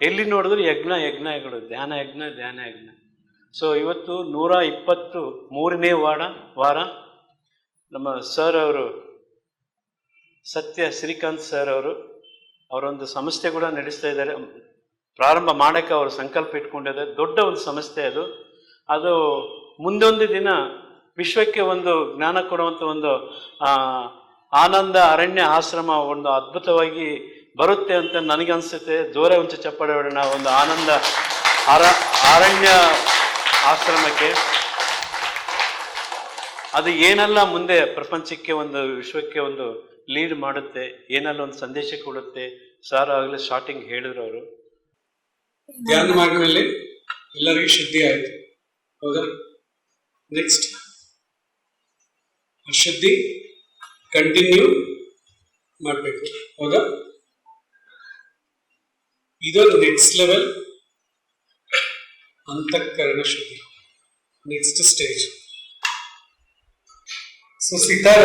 ಎಲ್ಲಿ ನೋಡಿದ್ರು ಯಜ್ಞ ಯಜ್ಞಗಳು, ಧ್ಯಾನ ಯಜ್ಞ ಧ್ಯಾನ ಯಜ್ಞ. ಸೊ ಇವತ್ತು 123ನೇ ವಾರ ನಮ್ಮ ಸರ್ ಅವರು, ಸತ್ಯ ಶ್ರೀಕಾಂತ್ ಸರ್ ಅವರು, ಅವರೊಂದು ಸಂಸ್ಥೆ ಕೂಡ ನಡೆಸ್ತಾ ಇದ್ದಾರೆ. ಪ್ರಾರಂಭ ಮಾಡೋಕ್ಕೆ ಅವರು ಸಂಕಲ್ಪ ಇಟ್ಕೊಂಡಿದ್ದಾರೆ. ದೊಡ್ಡ ಒಂದು ಸಂಸ್ಥೆ ಅದು ಮುಂದೊಂದು ದಿನ ವಿಶ್ವಕ್ಕೆ ಒಂದು ಜ್ಞಾನ ಕೊಡುವಂಥ ಒಂದು ಆನಂದ ಅರಣ್ಯ ಆಶ್ರಮ ಒಂದು ಅದ್ಭುತವಾಗಿ ಬರುತ್ತೆ ಅಂತ ನನಗನ್ಸುತ್ತೆ. ಜೋರೆ ಒಂಚು ಚಪ್ಪಾಳೆ ಹೊಡೋಣ ಒಂದು ಆನಂದ ಅರಣ್ಯ ಆಶ್ರಮಕ್ಕೆ. ಅದು ಏನೆಲ್ಲ ಮುಂದೆ ಪ್ರಪಂಚಕ್ಕೆ ಒಂದು ವಿಶ್ವಕ್ಕೆ ಒಂದು ಲೀಡ್ ಮಾಡುತ್ತೆ, ಏನೆಲ್ಲ ಒಂದು ಸಂದೇಶ ಕೊಡುತ್ತೆ. ಸರ್ ಆಗಲೇ ಸ್ಟಾರ್ಟಿಂಗ್ ಹೇಳಿದ್ರು ಅವರು. ಧ್ಯಾನ ಮಾಡಿದ್ಮೇಲೆ ಎಲ್ಲರಿಗೂ ಶುದ್ಧಿ ಆಯಿತು, ಹೌದಾ? ನೆಕ್ಸ್ಟ್ ಶುದ್ಧಿ ಕಂಟಿನ್ಯೂ ಮಾಡಬೇಕು, ಹೌದಾ? ಇದೊಂದು ನೆಕ್ಸ್ಟ್ ಲೆವೆಲ್, ಅಂತಃಕರಣ ಶುದ್ಧಿ, నెక్స్ట్ స్టేజ్. సో సితార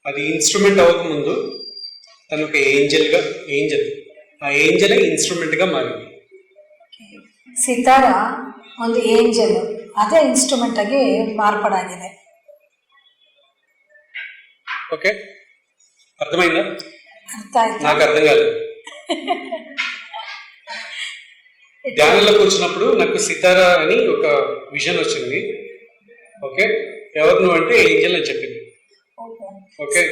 అది ఇన్స్ట్రుమెంట్ అవ్వకముందు తను ఒక ఏంజల్, ఆ ఏంజలే ఇన్స్ట్రుమెంట్ గా మారింది. ಸಿತಾರ ಒಂದು ಏಂಜಲ್, ಅದೇ ಇನ್ಸ್ಟ್ರೂಮೆಂಟ್ ಆಗಿ ಮಾರ್ಪಾಡಾಗಿದೆ. ఓకే, అర్థమైందా? ಅರ್ಥ ಆಯ್ತು. నాకు అర్థం కాలేదు. ధ్యానంలో కూర్చున్నప్పుడు నాకు సితారా అని ఒక విజన్ వచ్చింది. ఓకే, ఎవరు నువ్వు అంటే ఏంజల్ అని చెప్పింది. ఓకే,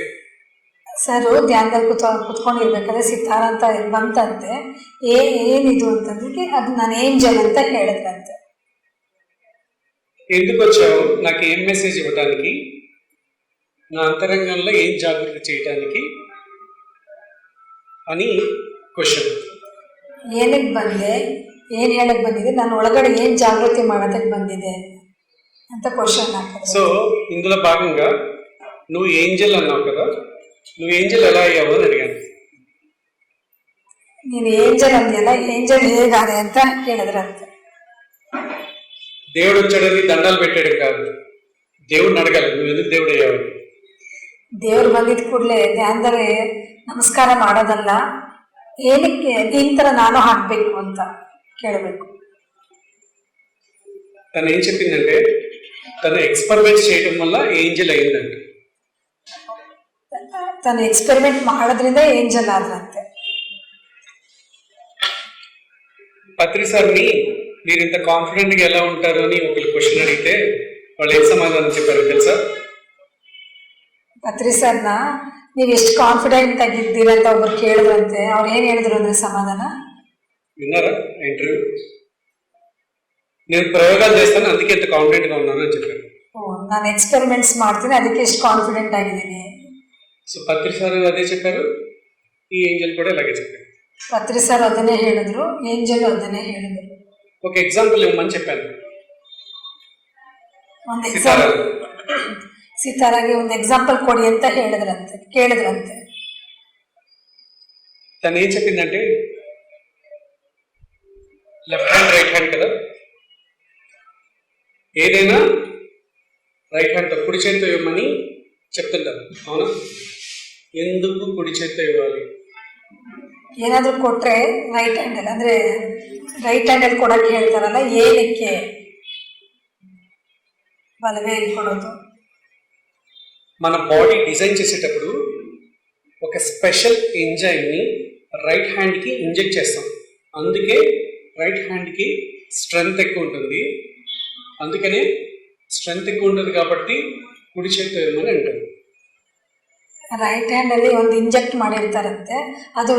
ಸರ್ ಧ್ಯಾನದಲ್ಲಿ ಕುತ್ಕೊಂಡಿರ್ಬೇಕಾದ್ರೆ ಸಿತಾರ ಅಂತ ಬಂತಂತೆ. ಏನಿದು ಅಂತಂದ್ರೆ ಅದು ನಾನು ಏಂಜಲ್ ಅಂತ ಹೇಳಿದ್ರಂತೆ. ఎందుకు వచ్చావు, నాకు ఏం మెసేజ్ ఇవ్వడానికి, నా అంతరంగంలో ఏం జాగృతి చేయడానికి అని క్వశ్చన్. ಏನಕ್ಕೆ ಬಂದೆ, ಏನು ಹೇಳಕ್ ಬಂದಿದೆ, ನಾನು ಒಳಗಡೆ ಏನು ಜಾಗೃತಿ ಮಾಡೋದಕ್ಕೆ ಬಂದಿದೆ ಅಂತ ಕ್ವಶನ್ ಹಾಕಿದೆ. సో ఇందులో భాగంగా నువ్వు ఏంజల్ అన్నావు కదా, నువ్వు ఏంజల్ ఎలా అయ్యావు అని అడిగాను. ನೀನು ఏంజల్ ಅಂದ್ಯಲ್ಲ, ఏంజల్ ಹೇಗಾದೆ ಅಂತ ಹೇಳಿದ್ರಂತೆ. దేవుడు వచ్చాడని దండాలు పెట్టాడు కాదు, దేవుడిని అడగాలి నువ్వు ఎందుకు దేవుడు అయ్యావు. ದೇವ್ರು ಬಂದಿದ್ದ ಕೂಡಲೇ ಧ್ಯಾನದಲ್ಲಿ ನಮಸ್ಕಾರ ಮಾಡೋದಲ್ಲ, ಏನಕ್ಕೆ ಈ ಥರ ನಾನು ಹಾಕಬೇಕು ಅಂತ ಕೇಳಬೇಕು. తను ఏం చెప్పిందంటే తను ఎక్స్పెరిమెంట్స్ చేయడం వల్ల ఏంజల్ అయిందంట. తను ఎక్స్పెరిమెంట్ ಮಾಡೋದ್ರಿಂದ ఏంజల్ ఆದ್రంತೆ. పత్రి సార్ని మీరు ఇంత కాన్ఫిడెంట్ గా ఎలా ఉంటారు అని ఒకళ్ళు క్వశ్చన్ అడిగితే వాళ్ళు ఏం సమాధానం చెప్పారు తెలుసా? ಪತ್ರಿ ಸರ್ನ ನೀವು ಎಷ್ಟು ಕಾನ್ಫಿಡೆಂಟ್ ಆಗಿದ್ದೀರ ಅಂತ ಒಬ್ರು ಕೇಳಿದ್ರಂತೆ. ಅವ್ರು ಏನು ಹೇಳಿದ್ರು ಅಂದ್ರೆ ಸಮಾಧಾನ విన్నారా ఇంటర్వ్యూ? నేను ప్రయోగాలు చేస్తాను అందుకే ఇంత కాన్ఫిడెంట్ గా ఉన్నాను అని చెప్పారు. ನಾನು ಎಕ್ಸ್ಪೆರಿಮೆಂಟ್ಸ್ ಮಾಡ್ತೀನಿ ಅದಕ್ಕೆ ಎಷ್ಟು ಕಾನ್ಫಿಡೆಂಟ್ ಆಗಿದ್ದೀನಿ. సో పత్రి సార్ అదే చెప్పారు, ఈ ఏంజల్ కూడా ఇలాగే చెప్పారు. ಪತ್ರಿ ಸರ್ ಅದನ್ನೇ ಹೇಳಿದ್ರು, ఏంజల్ ಅದನ್ನೇ ಹೇಳಿದ್ರು. ఒక ఎగ్జాంపుల్ ఇవ్వమని చెప్పాను. ಒಂದು ಎಕ್ಸಾಂಪಲ್, ಸಿತಾರಾಗೆ ಒಂದು ಎಕ್ಸಾಂಪಲ್ ಕೊಡಿ ಅಂತ ಕೇಳಿದ್ರಂತೆ. తను ఏం చెప్పిందంటే లెఫ్ట్ హ్యాండ్ రైట్ హ్యాండ్ కదా, ఏదైనా రైట్ హ్యాండ్తో కుడి చేతితో ఇవ్వమని చెప్తుంటారు, అవునా? ఎందుకు కుడి చేతితో ఇవ్వాలి? ಏನಾದರೂ ಕೊಟ್ಟರೆ ರೈಟ್ ಹ್ಯಾಂಡಲ್ಲಿ, ಅಂದರೆ ರೈಟ್ ಹ್ಯಾಂಡಲ್ಲಿ ಕೊಡೋಕ್ಕೆ ಹೇಳ್ತಾರಲ್ಲ, ಏನಕ್ಕೆ బలమే కొడదు. మన బాడీ డిజైన్ చేసేటప్పుడు ఒక స్పెషల్ ఎంజైమ్ని రైట్ హ్యాండ్కి ఇంజెక్ట్ చేస్తాం. అందుకే రైట్ హ్యాండ్కి స్ట్రెంగ్త్ ఎక్కువ ఉంటుంది. అందుకనే ಸ್ಟ್ರೆಂತ್ ఎక్కువ ఉంటుంది కాబట్టి ಕುಡಿ చేತಿ ಅಂತ ಅಂತಾರೆ. ರೈಟ್ ಹ್ಯಾಂಡ್ ಅಲ್ಲಿ ಒಂದು ಇಂಜೆಕ್ಟ್ ಮಾಡಿರ್ತಾರಂತೆ, ಅದು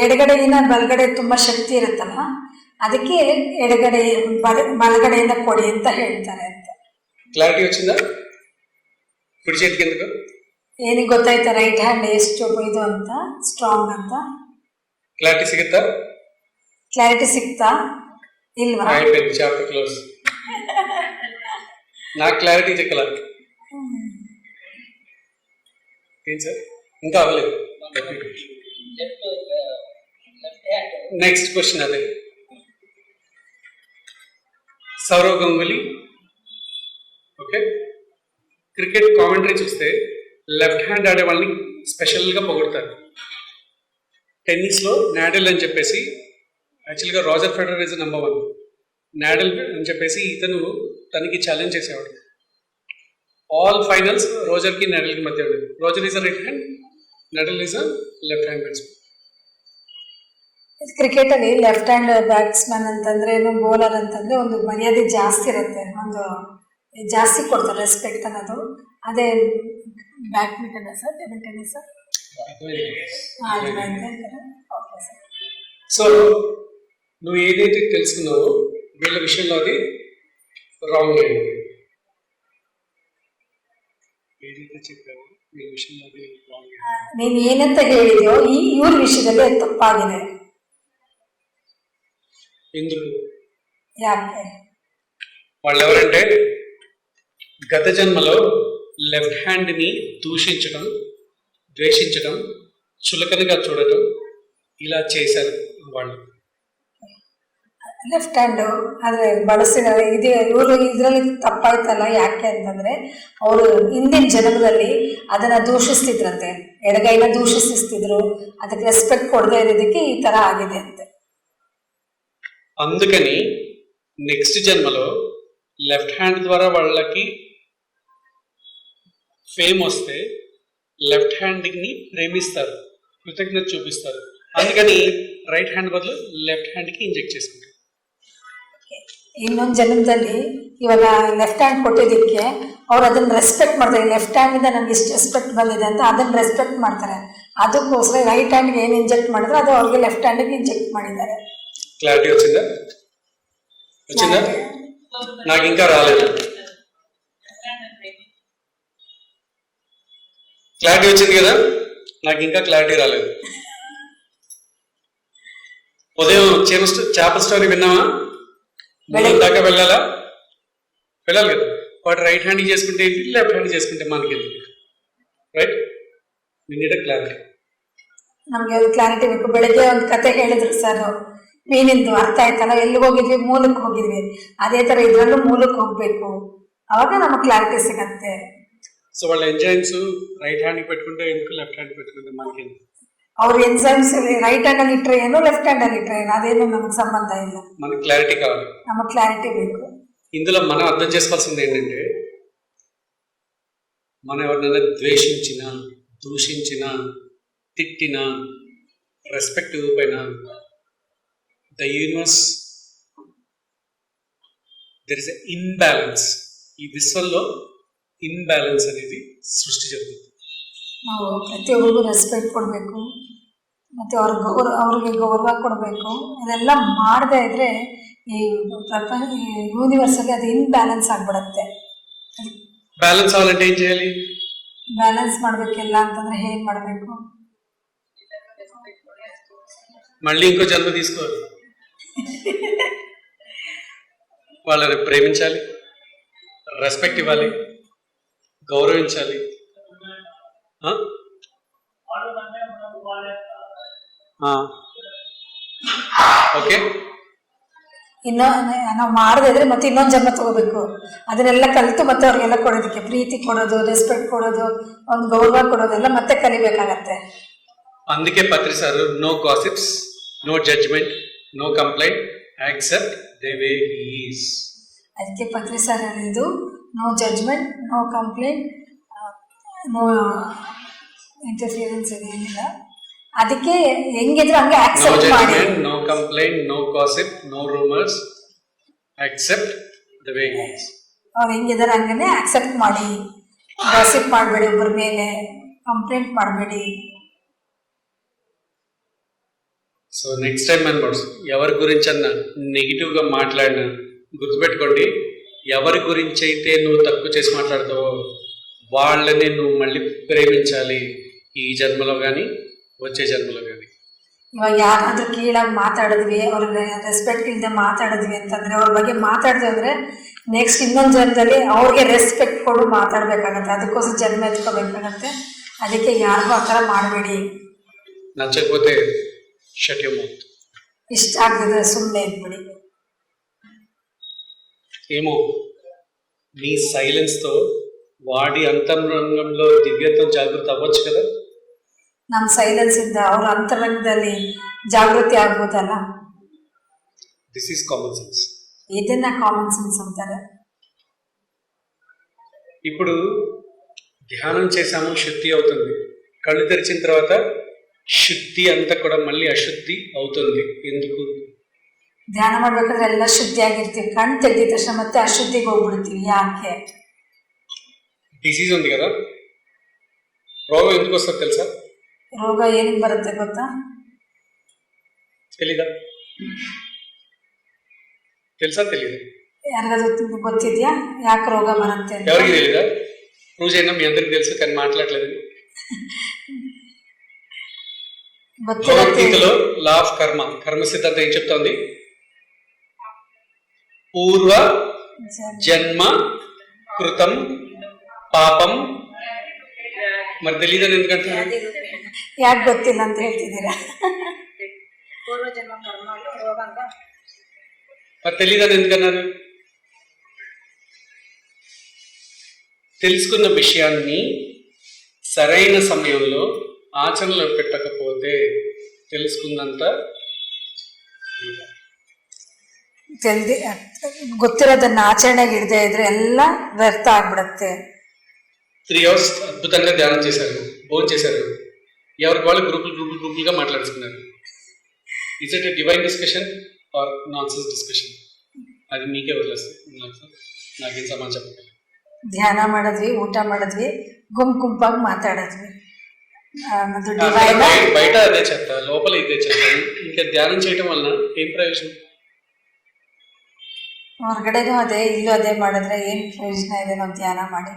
ಎಡಗಡೆಯಿಂದ ಬಲಗಡೆ ತುಂಬಾ ಶಕ್ತಿ ಇರುತ್ತಲ್ಲ, ಅದಕ್ಕೆ ಎಡಗಡೆ ಬಲಗಡೆಯಿಂದ ಕೊಡಿ ಅಂತ ಹೇಳ್ತಾರೆ ಅಂತ. ಕ್ಲಾರಿಟಿ వచ్చిందా? ಕುಡಿ చేతికి ఎందుకు ಏನಿಗೆ ಗೊತ್ತಾಯ್ತಾ ರೈಟ್ ಹ್ಯಾಂಡ್ ಎಷ್ಟು ಇದು ಅಂತ, ಸ್ಟ್ರಾಂಗ್ ಅಂತ? ಕ್ಲಾರಿಟಿ ಸಿಗುತ್ತಾ? ಕ್ಲಾರಿಟಿ ಸಿಗ್ತಾ ಇಲ್ವಾ? అయిపోయింది, చాప్టర్ క్లోజ్. నాకు క్లారిటీ చెక్కల ఏం సార్, ఇంకా అవ్వలేదు. నెక్స్ట్ క్వశ్చన్ అదే. Sourav Ganguly okay, cricket commentary చూస్తే లెఫ్ట్ హ్యాండ్ ఆడే వాళ్ళని స్పెషల్గా పొగుడతారు. టెన్నిస్లో నాడల్ అని చెప్పేసి, యాక్చువల్గా Roger Federer is number 1. Nadal అని చెప్పేసి ఇతను తనకి ఛాలెంజ్ చేసేవాడు. ఆల్ ఫైనల్స్ రోజర్కి నాడల్కి మధ్య ఉండేది. Roger is a right hand, nodal is a left hand batsman. Cricket ಅಲ್ಲಿ ಲೆಫ್ಟ್ ಹ್ಯಾಂಡ್ ಬ್ಯಾಟ್ಸ್ಮನ್ ಅಂತಂದ್ರೆ ಏನು, ಬೌಲರ್ ಅಂತಂದ್ರೆ ಒಂದು ಮರ್ಯಾದೆ ಜಾಸ್ತಿ ಇರುತ್ತೆ, ಒಂದು ಜಾಸ್ತಿ ಕೊಡ್ತಾರೆ ರೆಸ್ಪೆಕ್ಟ್ ಅನ್ನೋದು. ಅದೇ badminton sir, table tennis sir. So నువ్వు ఏదైతే తెలుసుకున్నావో వీళ్ళ విషయంలో అది రాంగ్ అయింది. ఏదైతే చెప్పావో వీళ్ళ విషయంలో అది రాంగ్ అయింది. ನೀನು ಏನಂತ ಹೇಳಿದ್ಯೋ ಇವ್ರ ವಿಷಯದಲ್ಲಿ ಅದು ತಪ್ಪಾಗಿದೆ. ఎందుకు? ಯಾಕೆ? వాళ్ళు ఎవరంటే గత జన్మలో లెఫ్ట్ హ్యాండ్ని దూషించడం, ద్వేషించడం, చులకనగా చూడటం ఇలా చేశారు వాళ్ళు. ಲೆಫ್ಟ್ ಹ್ಯಾಂಡ್ ಆದರೆ ಬಳಸಿದ್ದಾರೆ. ಇದು ಇವರು ಇದರಲ್ಲಿ ತಪ್ಪಾಯ್ತಲ್ಲ, ಯಾಕೆ ಅಂತಂದ್ರೆ ಅವರು ಹಿಂದಿನ ಜನ್ಮದಲ್ಲಿ ಅದನ್ನ ದೂಷಿಸ್ತಿದ್ರಂತೆ, ಎಡಗೈನ ದೂಷಿಸ್ತಿದ್ರು, ಅದಕ್ಕೆ ರೆಸ್ಪೆಕ್ಟ್ ಕೊಡದೇ ಇರೋದಕ್ಕೆ ಈ ತರ ಆಗಿದೆ ಅಂತೆ. అందుకని నెక్స్ట్ జన్మలో లెఫ్ట్ హ్యాండ్ ద్వారా వాళ్ళకి ఫేమ్ వస్తే లెఫ్ట్ హ్యాండ్ని ప్రేమిస్తారు, కృతజ్ఞత చూపిస్తారు. అందుకని రైట్ హ్యాండ్ బదులు లెఫ్ట్ హ్యాండ్కి ఇంజెక్ట్ చేసుకుంటారు. ಇನ್ನೊಂದು ಜನ್ಮದಲ್ಲಿ ಇವಾಗ ಲೆಫ್ಟ್ ಹ್ಯಾಂಡ್ ಕೊಟ್ಟಿದ್ದಕ್ಕೆ ಅವ್ರು ಅದನ್ನ ರೆಸ್ಪೆಕ್ಟ್ ಮಾಡ್ತಾರೆ. ಲೆಫ್ಟ್ ಹ್ಯಾಂಡಿಂದ ನಮ್ಗೆ ಇಷ್ಟು ರೆಸ್ಪೆಕ್ಟ್ ಬಂದಿದೆ ಅಂತ ಅದನ್ನ ರೆಸ್ಪೆಕ್ಟ್ ಮಾಡ್ತಾರೆ. ಅದಕ್ಕೋಸ್ಕರ ರೈಟ್ ಹ್ಯಾಂಡ್ಗೆ ಏನು ಇಂಜೆಕ್ಟ್ ಮಾಡಿದ್ರೆ ಅದು ಅವ್ರಿಗೆ ಲೆಫ್ಟ್ ಹ್ಯಾಂಡ್ಗೆ ಇಂಜೆಕ್ಟ್ ಮಾಡಿದ್ದಾರೆ. క్లారిటీ వచ్చిందా? వచ్చిందా? నాకు ఇంకా రాలేదు. క్లారిటీ వచ్చింది కదా, నాకు ఇంకా క్లారిటీ రాలేదు. ఉదయం చేపల స్టోరీ విన్నావా? దాకా వెళ్ళాలా? వెళ్ళాలి కదా. వాటి రైట్ హ్యాండ్ చేసుకుంటే ఏంటి, లెఫ్ట్ హ్యాండ్ చేసుకుంటే మనకి రైట్. ನೀಡ ಕ್ಲಾರಿಟಿ. ನಮಗೆ ಅದು ಕ್ಲಾರಿಟಿ ಬೇಕು. ಬೆಳಗ್ಗೆ ಒಂದು ಕತೆ ಹೇಳಿದ್ರು ಸರ್, ಮೀನಿಂದು ಅರ್ಥ ಆಯ್ತಲ್ಲ, ಎಲ್ಲಿಗೆ ಹೋಗಿದ್ವಿ, ಮೂಲಕ್ಕೆ ಹೋಗಿದ್ವಿ, ಅದೇ ತರ ಇದ್ರಲ್ಲೂ ಮೂಲಕ್ಕೆ ಹೋಗ್ಬೇಕು, ಅವಾಗ ನಮಗೆ ಕ್ಲಾರಿಟಿ ಸಿಗತ್ತೆ. సో వాళ్ళ ఎంజైమ్స్ రైట్ హ్యాండ్ పెట్టుకుంటే ఎందుకు, లెఫ్ట్ హ్యాండ్ పెట్టుకుంటే మనకి ಅವ್ರ ಎಂಜೈಮ್ಸ್ ರೈಟ್ ಹ್ಯಾಂಡ್ ಅಲ್ಲಿ ಇಟ್ರೆ ಏನು, ಲೆಫ್ಟ್ ಹ್ಯಾಂಡ್ ಅಲ್ಲಿ ಇಟ್ರೆ ಏನು, ಅದೇನು ನಮಗೆ ಸಂಬಂಧ ಇಲ್ಲ. మనకి క్లారిటీ కావాలి, ನಮಗೆ క్లారిటీ ಬೇಕು. ఇందులో మనం అర్థం చేసుకోవాల్సింది ఏంటంటే, మనం ఎవరినైనా ద్వేషించినా, దూషించినా, తిట్టినా, రెస్పెక్ట్ ఇవ్వకపోయినా, the universe there is a imbalance. ఈ విశ్వంలో ఇంబ్యాలెన్స్ అనేది సృష్టి జరుగుతుంది. ನಾವು ಪ್ರತಿಯೊಬ್ಬರಿಗೂ ರೆಸ್ಪೆಕ್ಟ್ ಕೊಡಬೇಕು, ಮತ್ತು ಅವ್ರಿಗೆ ಗೌರವ ಕೊಡಬೇಕು. ಇದೆಲ್ಲ ಮಾಡದೇ ಇದ್ರೆ ಈ ಯೂನಿವರ್ಸಲ್ಲಿ ಅದು ಇನ್ಬ್ಯಾಲೆನ್ಸ್ ಆಗ್ಬಿಡುತ್ತೆ. బ్యాలెన్స్ అవ్వాలంటే ఏం చేయాలి? ಬ್ಯಾಲೆನ್ಸ್ ಮಾಡಬೇಕಿಲ್ಲ ಅಂತಂದ್ರೆ ಹೇಗೆ ಮಾಡಬೇಕು? మళ్ళీ ఇంకో జన్మ తీసుకోవాలి, వాళ్ళని ప్రేమించాలి, రెస్పెక్ట్ ఇవ్వాలి, గౌరవించాలి. ಓಕೆ, ನಾವು ಮಾಡದೇ ಇದ್ರೆ ಮತ್ತೆ ಇನ್ನೊಂದು ಜನ್ಮ ತಗೋಬೇಕು. ಅದನ್ನೆಲ್ಲ ಕಲಿತು ಮತ್ತೆ ಅವ್ರಿಗೆಲ್ಲ ಕೊಡೋದಕ್ಕೆ, ಪ್ರೀತಿ ಕೊಡೋದು, ರೆಸ್ಪೆಕ್ಟ್ ಕೊಡೋದು, ಒಂದು ಗೌರವ ಕೊಡೋದೆಲ್ಲ ಮತ್ತೆ ಕಲಿಬೇಕಾಗತ್ತೆ. అందుకే Patri sir, no gossips, no judgment, no complaint, accept the way he is. ಅದಕ್ಕೆ ಪತ್ರಿ ಸರ್ ಹೇಳಿದ್ದು, no judgment, no complaint, no interference ಏನಿಲ್ಲ. ಅದಕ್ಕೆ ಹೆಂಗಿದ್ರು ಹಂಗೆ No ಆಕ್ಸೆಪ್ಟ್ ಮಾಡಿ. judgment, no complaint, no gossip, no rumors. Accept the way it is. ಅವ್ರು ಹೆಂಗಿದಾರೆ ಹಂಗನೆ accept ಮಾಡಿ. Gossip ಮಾಡಬೇಡಿ, ಒಬ್ಬರ ಮೇಲೆ ಕಂಪ್ಲೇಂಟ್ ಮಾಡಬೇಡಿ. సో నెక్స్ట్ టైం మెంబర్స్ ఎవరి గురించి అన్న నెగిటివ్గా మాట్లాడినా గుర్తుపెట్టుకోండి, ఎవరి గురించి అయితే నువ్వు తక్కువ చేసి మాట్లాడతావో వాళ్ళని నువ్వు మళ్ళీ ప్రేమించాలి, ఈ జన్మలో కానీ వచ్చే జన్మలో కానీ. ಇವಾಗ ಯಾರಾದ್ರೂ ಕೀಳಾಗಿ ಮಾತಾಡಿದ್ವಿ, ಅವ್ರಿಗೆ ರೆಸ್ಪೆಕ್ಟ್ ಇಲ್ಲದೆ ಮಾತಾಡಿದ್ವಿ ಅಂತಂದ್ರೆ, ಅವ್ರ ಬಗ್ಗೆ ಮಾತಾಡಿದ್ವಿ ಅಂದ್ರೆ ನೆಕ್ಸ್ಟ್ ಇನ್ನೊಂದು ಜನ್ಮದಲ್ಲಿ ಅವ್ರಿಗೆ ರೆಸ್ಪೆಕ್ಟ್ ಕೊಡು ಮಾತಾಡ್ಬೇಕಾಗತ್ತೆ. ಅದಕ್ಕೋಸ್ಕರ ಜನ್ಮ ಎತ್ಕೋಬೇಕಾಗತ್ತೆ. ಅದಕ್ಕೆ ಯಾರಿಗೂ ಆ ಥರ ಮಾಡಬೇಡಿ. నచ్చకపోతే షట్ యువర్ మౌత్. ಇಷ್ಟ ಆಗದಿದ್ರೆ ಸುಮ್ಮನೆ ಇದ್ಬಿಡಿ. ఏమో నీ సైలెన్స్తో వాడి అంతరంగంలో దివ్యత్వం జాగృతి అవ్వచ్చు కదా. ನಮ್ಮ ಸೈಲೆನ್ಸ್ ಇಂದ ಅವ್ರ ಅಂತರಂಗದಲ್ಲಿ ಜಾಗೃತಿ ಆಗ್ಬೋದಲ್ಲ. This is common sense. ಇದನ್ನ ಕಾಮನ್ ಸೆನ್ಸ್ ಅಂತಾರೆ. ఇప్పుడు ధ్యానం చేసాము, శుద్ధి అవుతుంది. కళ్ళు తెరిచిన తర్వాత శుద్ధి అంతా కూడా మళ్ళీ అశుద్ధి అవుతుంది. ఎందుకు? ಧ್ಯಾನ ಮಾಡ್ಬೇಕಾದ್ರೆ ಎಲ್ಲ ಶುದ್ಧಿಯಾಗಿರ್ತೀವಿ. ಕಣ್ ತೆಗೆದ ತಕ್ಷಣ ಮತ್ತೆ ಅಶುದ್ಧಿಗೆ ಹೋಗ್ಬಿಡ್ತೀವಿ. ಯಾಕೆ? డిసీజ్ ఉంది కదా, రోగం ఎందుకు వస్తుంది తెలుసా? ರೋಗ ಏನಕ್ಕೆ ಬರುತ್ತೆ ಗೊತ್ತಾ? తెలీదా? తెలుసా తెలీదా? ಯಾರಿಗಾದ್ರೂ ಗೊತ್ತಿದ್ಯಾ ಯಾಕೆ ರೋಗ ಬರುತ್ತೆ ಅಂತ? ఎవరికి తెలీదా? ప్రూవ్ చేయడం మీ అందరికి తెలుసు, కానీ మాట్లాడలేదు. భగవద్గీతలో లా ఆఫ్ కర్మ, కర్మ సిద్ధాంతం ఏం చెప్తోంది? పూర్వ జన్మ కృతం పాపం. మరి తెలియదని ఎందుకంటున్నారు? ಯಾಕೆ ಗೊತ್ತಿಲ್ಲ ಅಂತ ಹೇಳ್ತಿದ್ದೀರಾ? మరి తెలియదని ఎందుకన్నారు? తెలుసుకున్న విషయాన్ని సరైన సమయంలో ఆచరణలో పెట్టకపోతే తెలుసుకున్నంత ಗೊತ್ತಿರೋದನ್ನ ಆಚರಣೆಗೆ ಇಡದೆ ಇದ್ರೆ ಎಲ್ಲ ವ್ಯರ್ಥ ಆಗ್ಬಿಡತ್ತೆ. 3 hours అద్భుతంగా ధ్యానం చేశారు, భోజనం చేశారు, ఎవరికి వాళ్ళు గ్రూపులుగా మాట్లాడుతున్నారు. Is it a divine discussion or non sense discussion? అది మీకే వదిలేస్తుంది, నాకేం సమాచారం చెప్పగలరు. ಧ್ಯಾನ ಮಾಡಿದ್ವಿ, ಊಟ ಮಾಡಿದ್ವಿ, ಗುಂಪಾಗಿ ಮಾತಾಡಿದ್ವಿ. ಅದು ಡಿವೈನ್. బయట అదే చెత్త, లోపల ఇదే చెత్త. ఇంకా ధ్యానం చేయడం వలన ఏం ప్రయోజనం? ಹೊರಗಡೆನೂ ಅದೇ ಇಲ್ಲೂ ಅದೇ ಮಾಡಿದ್ರೆ ಏನು ಪ್ರಯೋಜನ ಇದೆ ನಾವು ಧ್ಯಾನ ಮಾಡಿ?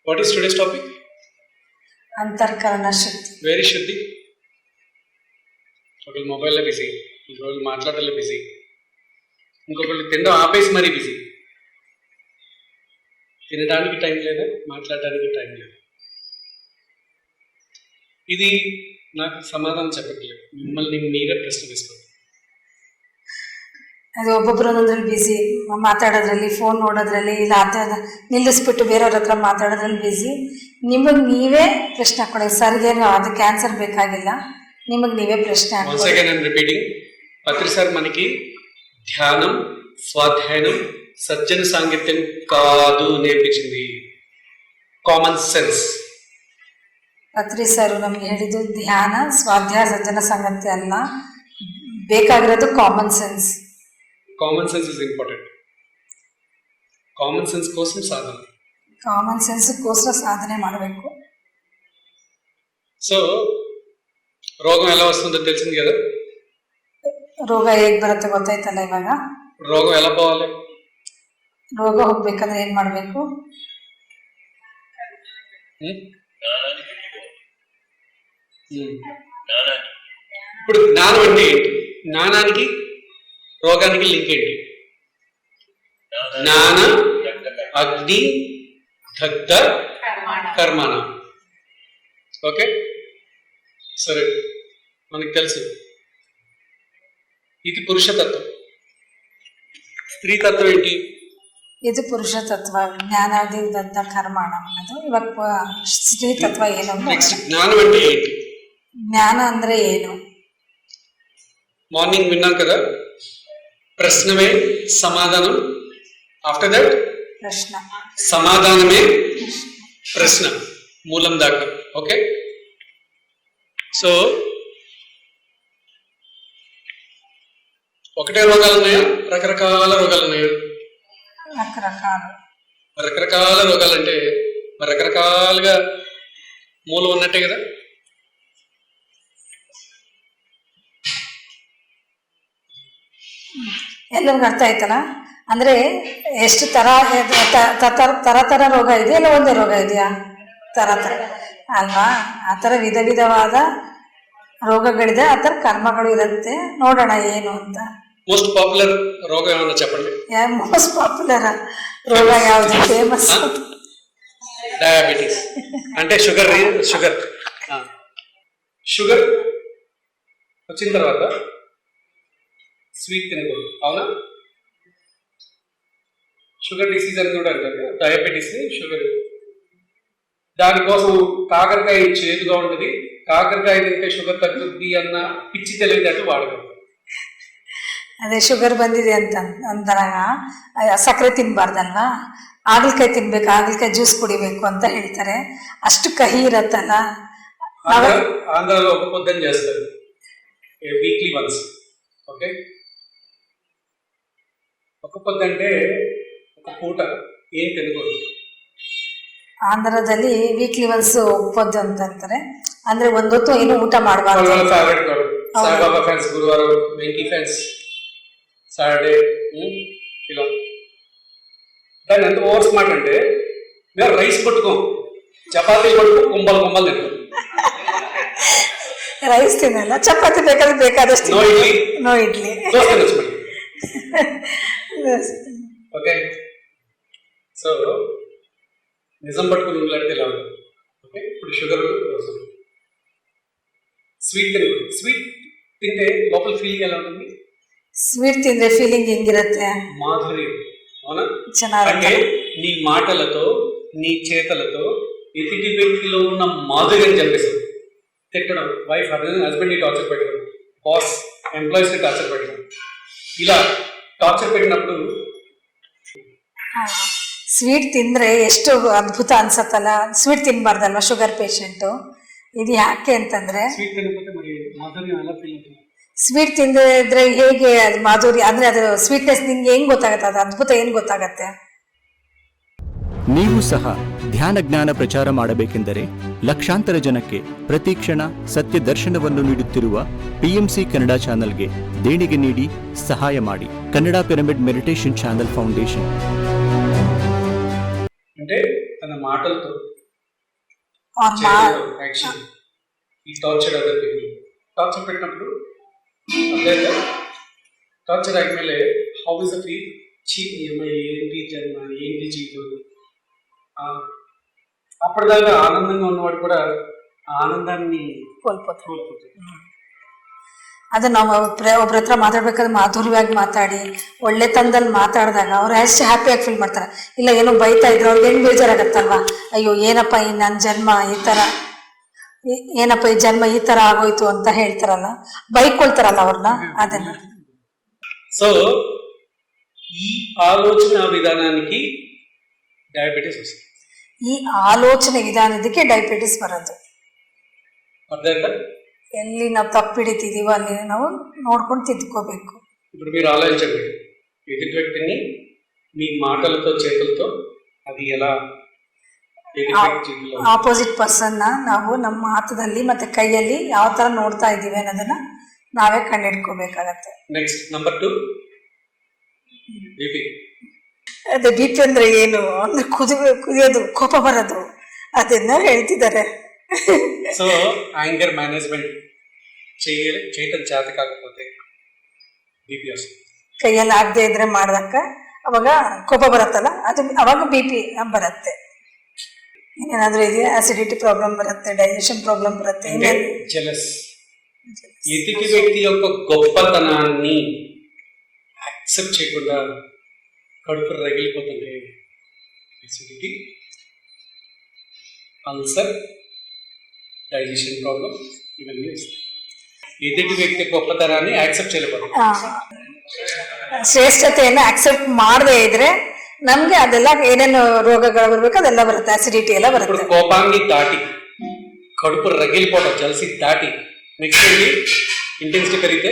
What is today's topic? ಅಂತರ್ಕರಣ ಶಕ್ತಿ. వేరే శుద్ధి. ఒకళ్ళు మొబైల్లో బిజీ, ఇంకొకళ్ళు మాట్లాడటంలో బిజీ, ఇంకొకళ్ళు తినడం ఆపేసి మరీ బిజీ. తినడానికి టైం లేదా, మాట్లాడడానికి టైం లేదు. ఇది నాకు సమాధానం చెప్పట్లేదు, మిమ్మల్ని మీరే ప్రశ్న వేసుకోండి. ಅದು ಒಬ್ಬೊಬ್ಬರು ಒಂದೊಂದ್ರಲ್ಲಿ ಬ್ಯುಸಿ, ಮಾತಾಡೋದ್ರಲ್ಲಿ, ಫೋನ್ ನೋಡೋದ್ರಲ್ಲಿ, ಇಲ್ಲ ನಿಲ್ಲಿಸ್ಬಿಟ್ಟು ಬೇರೆಯವ್ರ ಹತ್ರ ಮಾತಾಡೋದ್ರಲ್ಲಿ ಬ್ಯುಸಿ. ನಿಮಗೆ ನೀವೇ ಪ್ರಶ್ನೆ ಹಾಕೊಳ್ಳಿ. ಸರ್ಗೇನು ಅದಕ್ಕೆ ಆನ್ಸರ್ ಬೇಕಾಗಿಲ್ಲ, ನಿಮಗೆ ನೀವೇ ಪ್ರಶ್ನೆ Once again I'm repeating, Patri sir మనకి ధ్యానం, స్వాధ్యాయం, సజ్జన సాంగత్యం కాదు నేర్పించింది, కామన్ సెన్స్. ಪತ್ರಿ ಸರ್ ನಮ್ಗೆ ಹೇಳಿದ್ದು ಧ್ಯಾನ, ಸ್ವಾಧ್ಯಾಯ, ಸಜ್ಜನ ಸಂಗತಿ ಅಲ್ಲ, ಬೇಕಾಗಿರೋದು common sense. Common sense is important. Common sense కోసం సాధన. ಕಾಮನ್ ಸೆನ್ಸ್ಗೋಸ್ಕರ ಸಾಧನೆ ಮಾಡಬೇಕು. సో రోగం ఎలా వస్తుందో తెలిసింది కదా. ರೋಗ ಹೇಗೆ ಬರುತ್ತೆ ಗೊತ್ತಾಯ್ತಲ್ಲ ಇವಾಗ. రోగం ఎలా పోవాలి? ರೋಗ ಹೋಗ್ಬೇಕಂದ್ರೆ ಏನ್ ಮಾಡಬೇಕು? ఇప్పుడు జ్ఞానం అంటే ఏంటి? జ్ఞానానికి రోగానికి లింక్ ఏంటి? జ్ఞాన అగ్ని దగ్ధ కర్మాణ. ఓకే, సరే, మనకు తెలుసు ఇది పురుషతత్వం. ಸ್ತ್ರೀತತ್ವ ఏంటి? ಇದು ಪುರುಷ ತತ್ವ, ಜ್ಞಾನಾದಿ ದಗ್ಧ ಕರ್ಮಾಣ ಅನ್ನೋದು. ಇವಾಗ ಸ್ತ್ರೀ ತತ್ವ ಏನು? నెక్స్ట్ జ్ఞానం అంటే ఏంటి? ಜ್ಞಾನ ಅಂದ್ರೆ ಏನು? మార్నింగ్ విన్నాం కదా, ప్రశ్నమే సమాధానం. ఆఫ్టర్ దట్ ಪ್ರಶ್ನ, సమాధానమే ప్రశ్న, మూలం దాకా. ఓకే, సో ఒకటే రోగాలు ఉన్నాయా, రకరకాల రోగాలు ఉన్నాయా? రకరకాలు. రకరకాల రోగాలు అంటే రకరకాలుగా మూలం ఉన్నట్టే కదా. ಎಲ್ಲರಿಗೂ ಅರ್ಥ ಆಯ್ತಲ್ಲ? ಅಂದ್ರೆ ಎಷ್ಟು ತರ ರೋಗ ಇದೆಯಾ, ಇಲ್ಲ ಒಂದೇ ರೋಗ ಇದೆಯಾ? ತರ ಅಲ್ವಾ? ಆ ಥರ ವಿಧ ವಿಧವಾದ ರೋಗಗಳಿದೆ, ಆ ಥರ ಕರ್ಮಗಳು ಇರುತ್ತೆ. ನೋಡೋಣ ಏನು ಅಂತ. మోస్ట్ పాపులర్ రోగం ఏమన్నా చెప్పండి. ಮೋಸ್ಟ್ ಪಾಪ್ಯುಲರ್ ರೋಗ ಯಾವುದು? Famous diabetes. అంటే షుగర్ షుగర్ వచ్చిన తర్వాత స్వీట్ తినకూడదు, అవునా? షుగర్ డిసీజ్ అని కూడా అంటారు, డయాబెటీస్ షుగర్. దానికోసం కాకరకాయ చేదుగా ఉంటుంది, కాకరకాయ తింటే షుగర్ తగ్గుద్ది అన్న పిచ్చి తెలివితేటలు వాడకూడదు. ಅದೇ ಶುಗರ್ ಬಂದಿದೆ ಅಂತ ಅಂದಾಗ ಸಕ್ಕರೆ ತಿನ್ಬಾರ್ದಲ್ವಾ, ಹಾಗಲಕಾಯಿ ತಿನ್ಬೇಕು, ಹಾಗಲಕಾಯಿ ಜ್ಯೂಸ್ ಕುಡಿಬೇಕು ಅಂತ ಹೇಳ್ತಾರೆ. ಅಷ್ಟು ಕಹಿ ಇರತ್ತಲ್ಲ. ఆంధ్రాలో ఒక పొద్దున్న చేస్తారు, వీక్లీ వన్స్. ఓకే, ఒక పొద్దు అంటే ఒక పూట ఏం తినకూడదు. ಆಂಧ್ರದಲ್ಲಿ ವೀಕ್ಲಿ ಒನ್ಸ್ ಒಪ್ಪೊದ್ದು ಅಂತ ಅಂತಾರೆ. ಅಂದ್ರೆ ಒಂದೊತ್ತು ಏನು ಊಟ ಮಾಡಬಾರ್ದು. సాయిబాబా ఫ్యాన్స్ గురువారం, వెంకీ ఫ్యాన్స్ సాటర్డే, ఇలా. దాన్ని ఎంత ఓవర్ స్మార్ట్ అంటే మేము రైస్ పట్టుకోం, చపాతీలు పట్టుకో, కుంభలు తింటాం. ರೈಸ್ ತಿನ್ನಲ್ಲ, ಚಪಾತಿ ಬೇಕಾದ್ರೆ ಬೇಕಾದಷ್ಟು. No idli okay. సో నిజం పట్టుకుని ఉండాలంటే ఇలా ఉంటుంది. ఓకే, ఇప్పుడు షుగర్, స్వీట్ తినకూడదు. స్వీట్ తింటే లోపల ఫీలింగ్ ఎలా ఉంటుంది? ಸ್ವೀಟ್ ತಿಂದ್ರೆ ಫೀಲಿಂಗ್ ಹೆಂಗಿರುತ್ತೆ? మాధుర్యం, అవునా? ಚೆನ್ನಾಗಿ. అంటే నీ మాటలతో, నీ చేతలతో ఎదుటి వ్యక్తిలో ఉన్న మాధుర్యం చంపేస్తుంది. తిట్టడం, వైఫ్ హస్బెండ్ని టార్చర్ పెట్టడం, బాస్ ఎంప్లాయీస్ని టార్చర్ పెట్టడం, ఇలా టార్చర్ పెట్టినప్పుడు ಸ್ವೀಟ್ ತಿಂದ್ರೆ ಎಷ್ಟು ಅದ್ಭುತ ಅನ್ಸತ್ತಲ್ಲ. ಸ್ವೀಟ್ ತಿನ್ಬಾರ್ದಲ್ವಾ ಶುಗರ್ ಪೇಷಂಟು? ಇದು ಯಾಕೆ ಅಂತಂದ್ರೆ, ಸ್ವೀಟ್ ತಿನ್ನకపోతే మరి మాధుర్యం ఎలా ఫీల్ అవుతుంది? ಸ್ವೀಟ್ ತಿಂದಿದ್ರೆ ಹೇಗೆ ಅದು ಮಾಧುರ್ಯ, ಅಂದ್ರೆ ಅದು ಸ್ವೀಟ್ನೆಸ್ ನಿಂಗೆ ಹೆಂಗ್ ಗೊತ್ತಾಗತ್ತೆ? ಅದು ಅದ್ಭುತ ಏನ್ ಗೊತ್ತಾಗತ್ತೆ? ನೀವು ಸಹ ಧ್ಯಾನ ಜ್ಞಾನ ಪ್ರಚಾರ ಮಾಡಬೇಕೆಂದರೆ ಲಕ್ಷಾಂತರ ಜನಕ್ಕೆ ಪ್ರತಿ ಕ್ಷಣ ಸತ್ಯ ದರ್ಶನವನ್ನು ನೀಡುತ್ತಿರುವ ಪಿಎಂಸಿ ಕನ್ನಡ ಚಾನೆಲ್ಗೆ ದೇಣಿಗೆ ನೀಡಿ ಸಹಾಯ ಮಾಡಿ. Kannada pyramid meditation channel foundation. అంటే తన మాటలతో యాక్షన్ ఈ టార్చర్ అదర్ పీపుల్ టార్చర్ పెట్టినప్పుడు అదే టార్చర్ ఆದ್ಮೇಲೆ హౌ ఇస్ ద ఫీల్? ఏంటి జన్మ, ఏంటి జీవితం. అప్పటిదాకా ఆనందంగా ఉన్నవాడు కూడా ఆనందాన్ని ಕೋಲ್పోತಾರೆ. ಅದು ನಾವು ಒಬ್ರ ಹತ್ರ ಮಾತಾಡ್ಬೇಕಾದ್ರೆ ಮಾಧುರ್ಯವಾಗಿ ಮಾತಾಡಿ ಒಳ್ಳೆತನದಲ್ಲಿ ಮಾತಾಡಿದಾಗ ಅವ್ರು ಎಷ್ಟು ಹ್ಯಾಪಿಯಾಗಿ ಫೀಲ್ ಮಾಡ್ತಾರೆ. ಇಲ್ಲ ಏನೋ ಬೈತಾ ಇದ್ರು ಅವ್ರಿಗೆ ಹೆಂಗ್ ಬೇಜಾರಾಗತ್ತಲ್ವಾ? ಅಯ್ಯೋ ಏನಪ್ಪ ಈ ನನ್ನ ಜನ್ಮ ಈ ಥರ, ಏನಪ್ಪ ಈ ಜನ್ಮ ಈ ಥರ ಆಗೋಯ್ತು ಅಂತ ಹೇಳ್ತಾರಲ್ಲ, ಬೈಕೊಳ್ತಾರಲ್ಲ ಅವ್ರನ್ನ. ಅದನ್ನ సో ఈ ఆలోచన విధానానికి డయాబెటీస్ వస్తుంది. ಈ ಆಲೋಚನೆ ವಿಧಾನದಕ್ಕೆ ಡಯಾಬಿಟಿಸ್ ಬರೋದು. అర్థమైందా? ಎಲ್ಲಿ ನಾವು ತಪ್ಪಿಡಿತಿದೀವೋ ಅಲ್ಲಿ ನಾವು ನೋಡ್ಕೊಂಡು ತಿದ್ಕೋಬೇಕು. ఇప్పుడు మీరు ఆలోచించండి, ఎదుటి వ్యక్తిని మీ మాటలతో చేతులతో అది ఎలా ಆಪೋಸಿಟ್ ಪರ್ಸನ್ನ ನಾವು ನಮ್ಮ ಮಾತದಲ್ಲಿ ಮತ್ತೆ ಕೈಯಲ್ಲಿ ಯಾವ ತರ ನೋಡ್ತಾ ಇದ್ದೀವಿ ಅನ್ನೋದನ್ನ ನಾವೇ ಕಂಡಿಡ್ಕೋಬೇಕಾಗತ್ತೆ. Next number 2 BP. ಅದೇ ಬಿಪಿ ಅಂದ್ರೆ ಏನು ಅಂದ್ರೆ ಕುದಿಯೋದು, ಕೋಪ ಬರೋದು, ಅದನ್ನ ಹೇಳ್ತಿದ್ದಾರೆ. సో యాంగర్ మేనేజ్మెంట్ చేయటం చేత కాకపోతే ಬಿಪಿ వస్తుంది. ಕೈಯಲ್ಲಿ ಆಗದೆ ಇದ್ರೆ ಮಾಡಿದಾಗ ಅವಾಗ ಕೋಪ ಬರುತ್ತಲ್ಲ, ಅದು ಅವಾಗ ಬಿಪಿ ಬರುತ್ತೆ. ಏನಾದ್ರೂ ಇದೆಯಾ? ಆಸಿಡಿಟಿ ಪ್ರಾಬ್ಲಮ್ ಬರುತ್ತೆ, ಡೈಜೆಷನ್ ಪ್ರಾಬ್ಲಮ್ ಬರುತ್ತೆ. జెలస్, ఎదుటి వ్యక్తి యొక్క గొప్పతనాన్ని యాక్సెప్ట్ చేయకుండా కడుపు రగిలిపోతుంది. ఎసిడిటీ, అల్సర్, డైజెషన్ ప్రాబ్లమ్ ఇవన్నీ వస్తాయి. ఎదుటి వ్యక్తి గొప్పతనాన్ని యాక్సెప్ట్ చేయలేకపోతే, ಶ್ರೇಷ್ಠತೆಯನ್ನು ಆಕ್ಸೆಪ್ಟ್ ಮಾಡದೇ ಇದ್ರೆ ನಮ್ಗೆ ಅದೆಲ್ಲ ಏನೇನು ರೋಗಗಳು ಬರ್ಬೇಕು ಅದೆಲ್ಲ ಬರುತ್ತೆ, ಆಸಿಡಿಟಿ ಎಲ್ಲ ಬರುತ್ತೆ. కోపాన్ని దాటి, కడుపు రగిలిపోవడం, జలసి దాటి ನೆಕ್ಸ್ಟ್ ಇಲ್ಲಿ ಇಂಟೆನ್ಸಿಟಿ ಕರೀತೆ